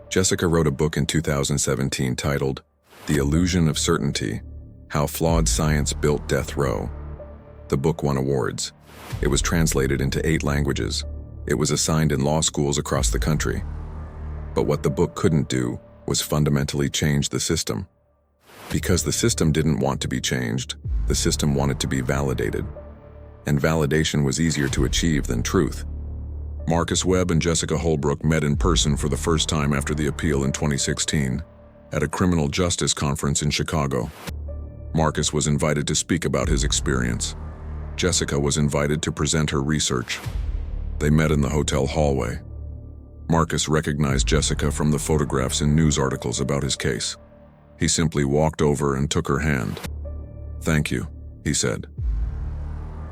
[SPEAKER 1] Jessica wrote a book in 2017 titled, The Illusion of Certainty: How Flawed Science Built Death Row. The book won awards. It was translated into 8 languages. It was assigned in law schools across the country. But what the book couldn't do was fundamentally change the system. Because the system didn't want to be changed, the system wanted to be validated. And validation was easier to achieve than truth. Marcus Webb and Jessica Holbrook met in person for the first time after the appeal in 2016, at a criminal justice conference in Chicago. Marcus was invited to speak about his experience. Jessica was invited to present her research. They met in the hotel hallway. Marcus recognized Jessica from the photographs in news articles about his case. He simply walked over and took her hand. "Thank you," he said.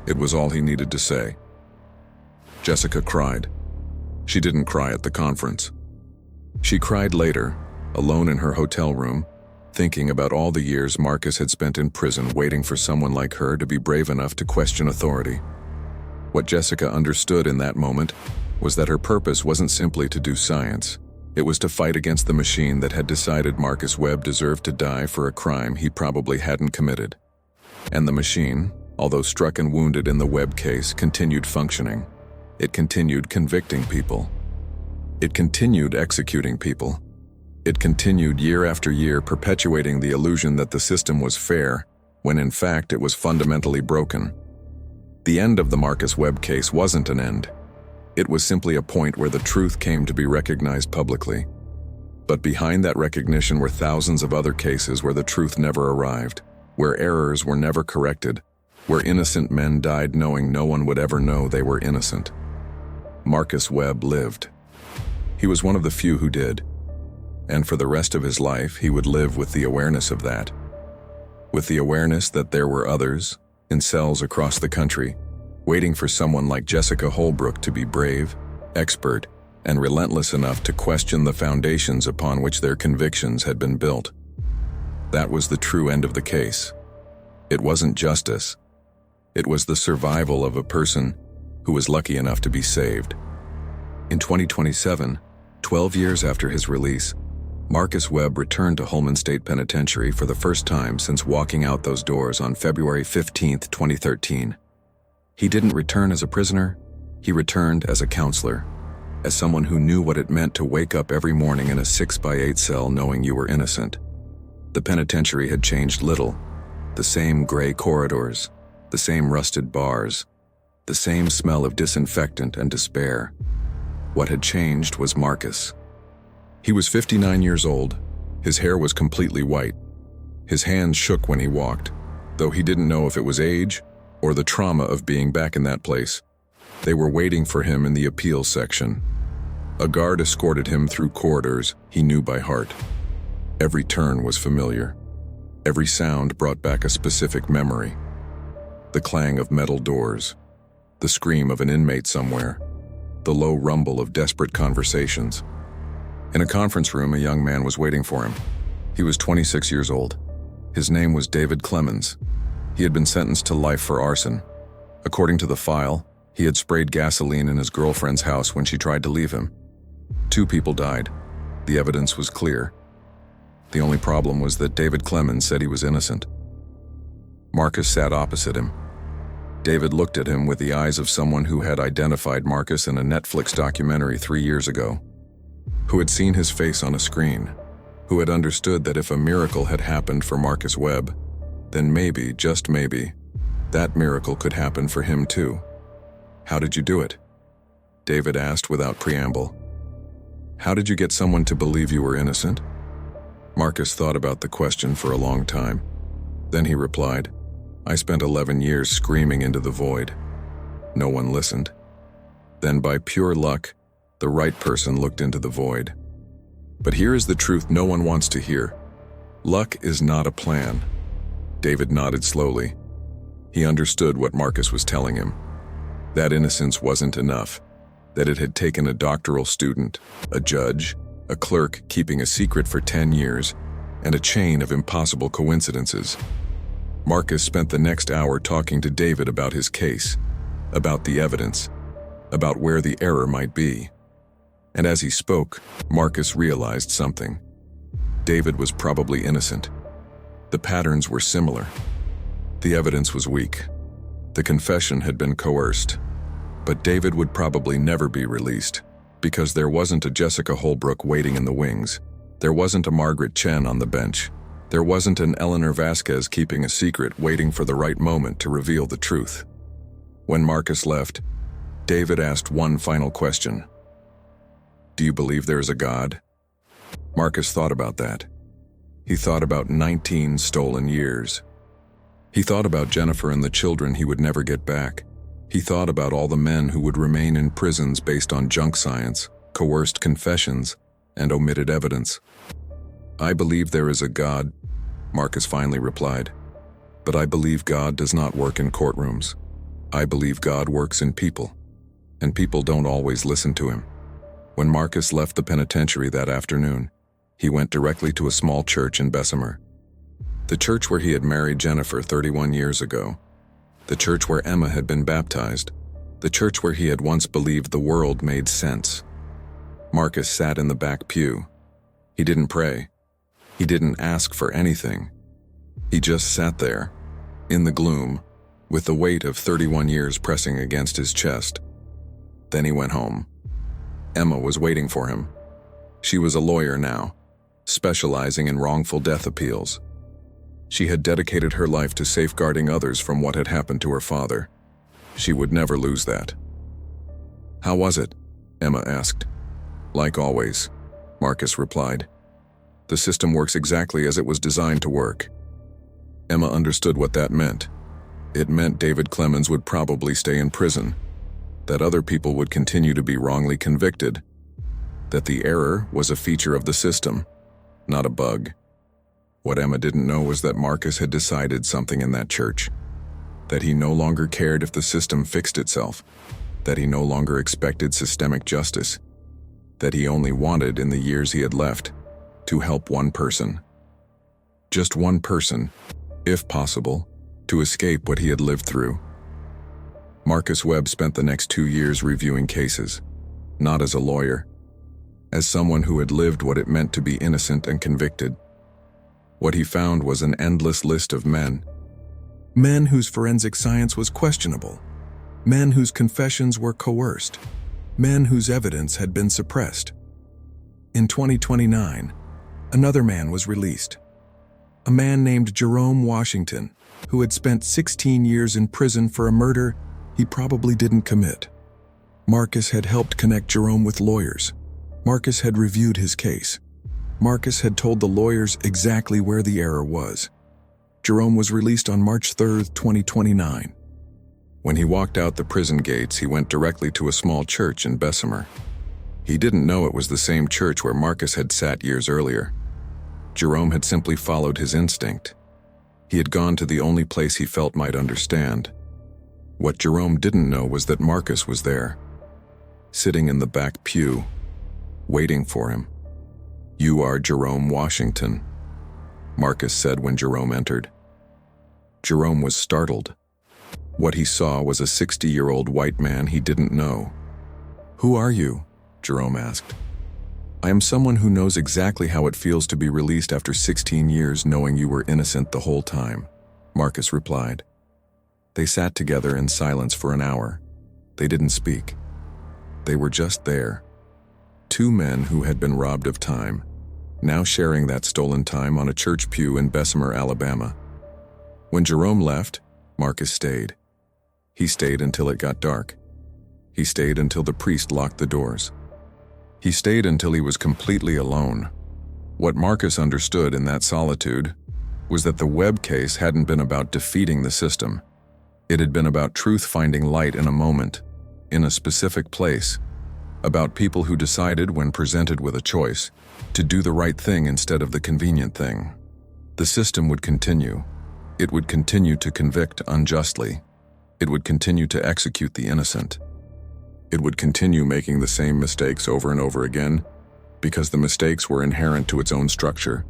[SPEAKER 1] It was all he needed to say. Jessica cried. She didn't cry at the conference. She cried later, alone in her hotel room, thinking about all the years Marcus had spent in prison waiting for someone like her to be brave enough to question authority. What Jessica understood in that moment was that her purpose wasn't simply to do science. It was to fight against the machine that had decided Marcus Webb deserved to die for a crime he probably hadn't committed. And the machine, although struck and wounded in the Webb case, continued functioning. It continued convicting people. It continued executing people. It continued year after year perpetuating the illusion that the system was fair, when in fact it was fundamentally broken. The end of the Marcus Webb case wasn't an end. It was simply a point where the truth came to be recognized publicly. But behind that recognition were thousands of other cases where the truth never arrived, where errors were never corrected, where innocent men died knowing no one would ever know they were innocent. Marcus Webb lived. He was one of the few who did. And for the rest of his life, he would live with the awareness of that. With the awareness that there were others, in cells across the country, waiting for someone like Jessica Holbrook to be brave, expert, and relentless enough to question the foundations upon which their convictions had been built. That was the true end of the case. It wasn't justice. It was the survival of a person who was lucky enough to be saved. In 2027, 12 years after his release, Marcus Webb returned to Holman State Penitentiary for the first time since walking out those doors on February 15, 2013. He didn't return as a prisoner, he returned as a counselor, as someone who knew what it meant to wake up every morning in a 6x8 cell knowing you were innocent. The penitentiary had changed little. The same gray corridors, the same rusted bars, the same smell of disinfectant and despair. What had changed was Marcus. He was 59 years old. His hair was completely white. His hands shook when he walked, though he didn't know if it was age or the trauma of being back in that place. They were waiting for him in the appeals section. A guard escorted him through corridors he knew by heart. Every turn was familiar. Every sound brought back a specific memory. The clang of metal doors, the scream of an inmate somewhere, the low rumble of desperate conversations. In a conference room, a young man was waiting for him. He was 26 years old. His name was David Clemens. He had been sentenced to life for arson. According to the file, he had sprayed gasoline in his girlfriend's house when she tried to leave him. 2 people died. The evidence was clear. The only problem was that David Clemens said he was innocent. Marcus sat opposite him. David looked at him with the eyes of someone who had identified Marcus in a Netflix documentary 3 years ago, who had seen his face on a screen, who had understood that if a miracle had happened for Marcus Webb, then maybe, just maybe, that miracle could happen for him too. "How did you do it?" David asked without preamble. "How did you get someone to believe you were innocent?" Marcus thought about the question for a long time. Then he replied, "I spent 11 years screaming into the void. No one listened. Then by pure luck, the right person looked into the void. But here is the truth no one wants to hear. Luck is not a plan." David nodded slowly. He understood what Marcus was telling him. That innocence wasn't enough. That it had taken a doctoral student, a judge, a clerk keeping a secret for 10 years, and a chain of impossible coincidences. Marcus spent the next hour talking to David about his case, about the evidence, about where the error might be. And as he spoke, Marcus realized something. David was probably innocent. The patterns were similar. The evidence was weak. The confession had been coerced. But David would probably never be released, because there wasn't a Jessica Holbrook waiting in the wings. There wasn't a Margaret Chen on the bench. There wasn't an Eleanor Vasquez keeping a secret waiting for the right moment to reveal the truth. When Marcus left, David asked one final question. "Do you believe there is a God?" Marcus thought about that. He thought about 19 stolen years. He thought about Jennifer and the children he would never get back. He thought about all the men who would remain in prisons based on junk science, coerced confessions, and omitted evidence. "I believe there is a God," Marcus finally replied. "But I believe God does not work in courtrooms. I believe God works in people, and people don't always listen to him." When Marcus left the penitentiary that afternoon, he went directly to a small church in Bessemer. The church where he had married Jennifer 31 years ago. The church where Emma had been baptized. The church where he had once believed the world made sense. Marcus sat in the back pew. He didn't pray. He didn't ask for anything. He just sat there, in the gloom, with the weight of 31 years pressing against his chest. Then he went home. Emma was waiting for him. She was a lawyer now, specializing in wrongful death appeals. She had dedicated her life to safeguarding others from what had happened to her father. She would never lose that. "How was it?" Emma asked. "Like always," Marcus replied. "The system works exactly as it was designed to work." Emma understood what that meant. It meant David Clemens would probably stay in prison, that other people would continue to be wrongly convicted, that the error was a feature of the system, not a bug. What Emma didn't know was that Marcus had decided something in that church. That he no longer cared if the system fixed itself. That he no longer expected systemic justice. That he only wanted, in the years he had left, to help one person. Just one person, if possible, to escape what he had lived through. Marcus Webb spent the next 2 years reviewing cases, not as a lawyer, as someone who had lived what it meant to be innocent and convicted. What he found was an endless list of men. Men whose forensic science was questionable. Men whose confessions were coerced. Men whose evidence had been suppressed. In 2029, another man was released. A man named Jerome Washington, who had spent 16 years in prison for a murder he probably didn't commit. Marcus had helped connect Jerome with lawyers. Marcus had reviewed his case. Marcus had told the lawyers exactly where the error was. Jerome was released on March 3, 2029. When he walked out the prison gates, he went directly to a small church in Bessemer. He didn't know it was the same church where Marcus had sat years earlier. Jerome had simply followed his instinct. He had gone to the only place he felt might understand. What Jerome didn't know was that Marcus was there, sitting in the back pew, waiting for him. "You are Jerome Washington," Marcus said when Jerome entered. Jerome was startled. What he saw was a 60-year-old white man he didn't know. "Who are you?" Jerome asked. "I am someone who knows exactly how it feels to be released after 16 years knowing you were innocent the whole time," Marcus replied. They sat together in silence for an hour. They didn't speak. They were just there. Two men who had been robbed of time, now sharing that stolen time on a church pew in Bessemer, Alabama. When Jerome left, Marcus stayed. He stayed until it got dark. He stayed until the priest locked the doors. He stayed until he was completely alone. What Marcus understood in that solitude was that the Webb case hadn't been about defeating the system. It had been about truth finding light in a moment, in a specific place, about people who decided, when presented with a choice, to do the right thing instead of the convenient thing. The system would continue. It would continue to convict unjustly. It would continue to execute the innocent. It would continue making the same mistakes over and over again, because the mistakes were inherent to its own structure.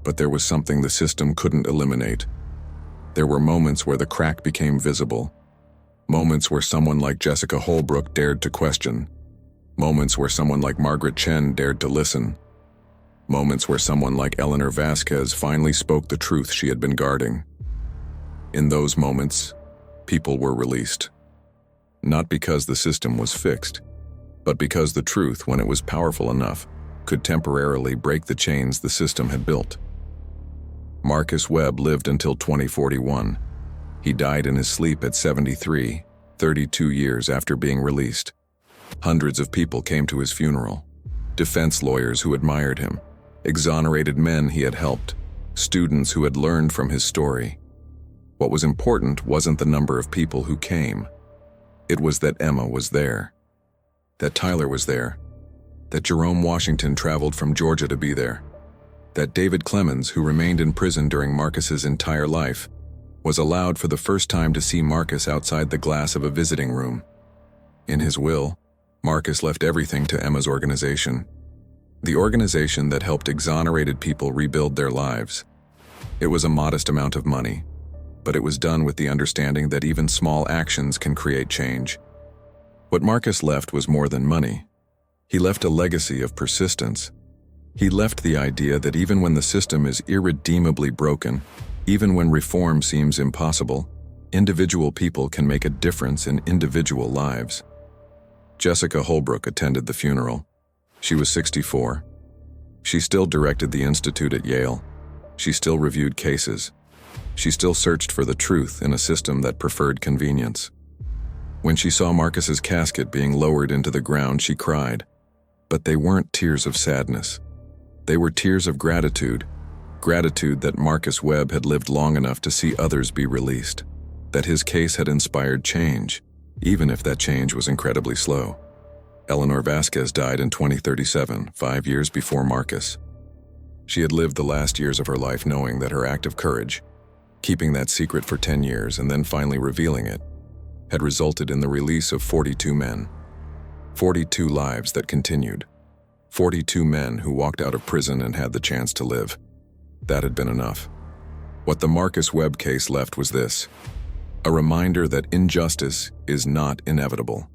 [SPEAKER 1] But there was something the system couldn't eliminate. There were moments where the crack became visible. Moments where someone like Jessica Holbrook dared to question. Moments where someone like Margaret Chen dared to listen. Moments where someone like Eleanor Vasquez finally spoke the truth she had been guarding. In those moments, people were released. Not because the system was fixed, but because the truth, when it was powerful enough, could temporarily break the chains the system had built. Marcus Webb lived until 2041. He died in his sleep at 73, 32 years after being released. Hundreds of people came to his funeral. Defense lawyers who admired him, exonerated men he had helped, students who had learned from his story. What was important wasn't the number of people who came. It was that Emma was there, that Tyler was there, that Jerome Washington traveled from Georgia to be there, that David Clemens, who remained in prison during Marcus's entire life, was allowed for the first time to see Marcus outside the glass of a visiting room. In his will, Marcus left everything to Emma's organization, the organization that helped exonerated people rebuild their lives. It was a modest amount of money, but it was done with the understanding that even small actions can create change. What Marcus left was more than money. He left a legacy of persistence. He left the idea that even when the system is irredeemably broken, even when reform seems impossible, individual people can make a difference in individual lives. Jessica Holbrook attended the funeral. She was 64. She still directed the institute at Yale. She still reviewed cases. She still searched for the truth in a system that preferred convenience. When she saw Marcus's casket being lowered into the ground, she cried. But they weren't tears of sadness. They were tears of gratitude. Gratitude that Marcus Webb had lived long enough to see others be released. That his case had inspired change, even if that change was incredibly slow. Eleanor Vasquez died in 2037, 5 years before Marcus. She had lived the last years of her life knowing that her act of courage, keeping that secret for 10 years and then finally revealing it, had resulted in the release of 42 men. 42 lives that continued. 42 men who walked out of prison and had the chance to live. That had been enough. What the Marcus Webb case left was this: a reminder that injustice is not inevitable,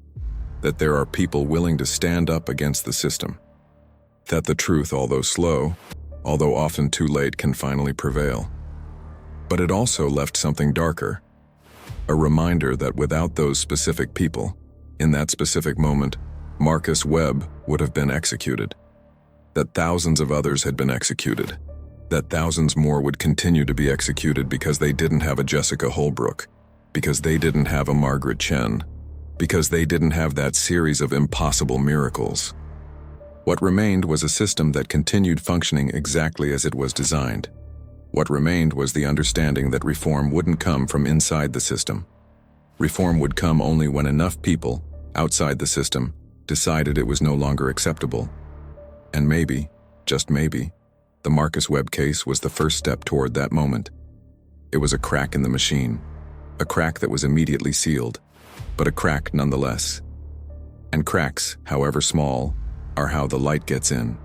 [SPEAKER 1] that there are people willing to stand up against the system, that the truth, although slow, although often too late, can finally prevail. But it also left something darker, a reminder that without those specific people, in that specific moment, Marcus Webb would have been executed, that thousands of others had been executed, that thousands more would continue to be executed because they didn't have a Jessica Holbrook, because they didn't have a Margaret Chen, because they didn't have that series of impossible miracles. What remained was a system that continued functioning exactly as it was designed. What remained was the understanding that reform wouldn't come from inside the system. Reform would come only when enough people, outside the system, decided it was no longer acceptable. And maybe, just maybe, the Marcus Webb case was the first step toward that moment. It was a crack in the machine, a crack that was immediately sealed, but a crack nonetheless. And cracks, however small, are how the light gets in.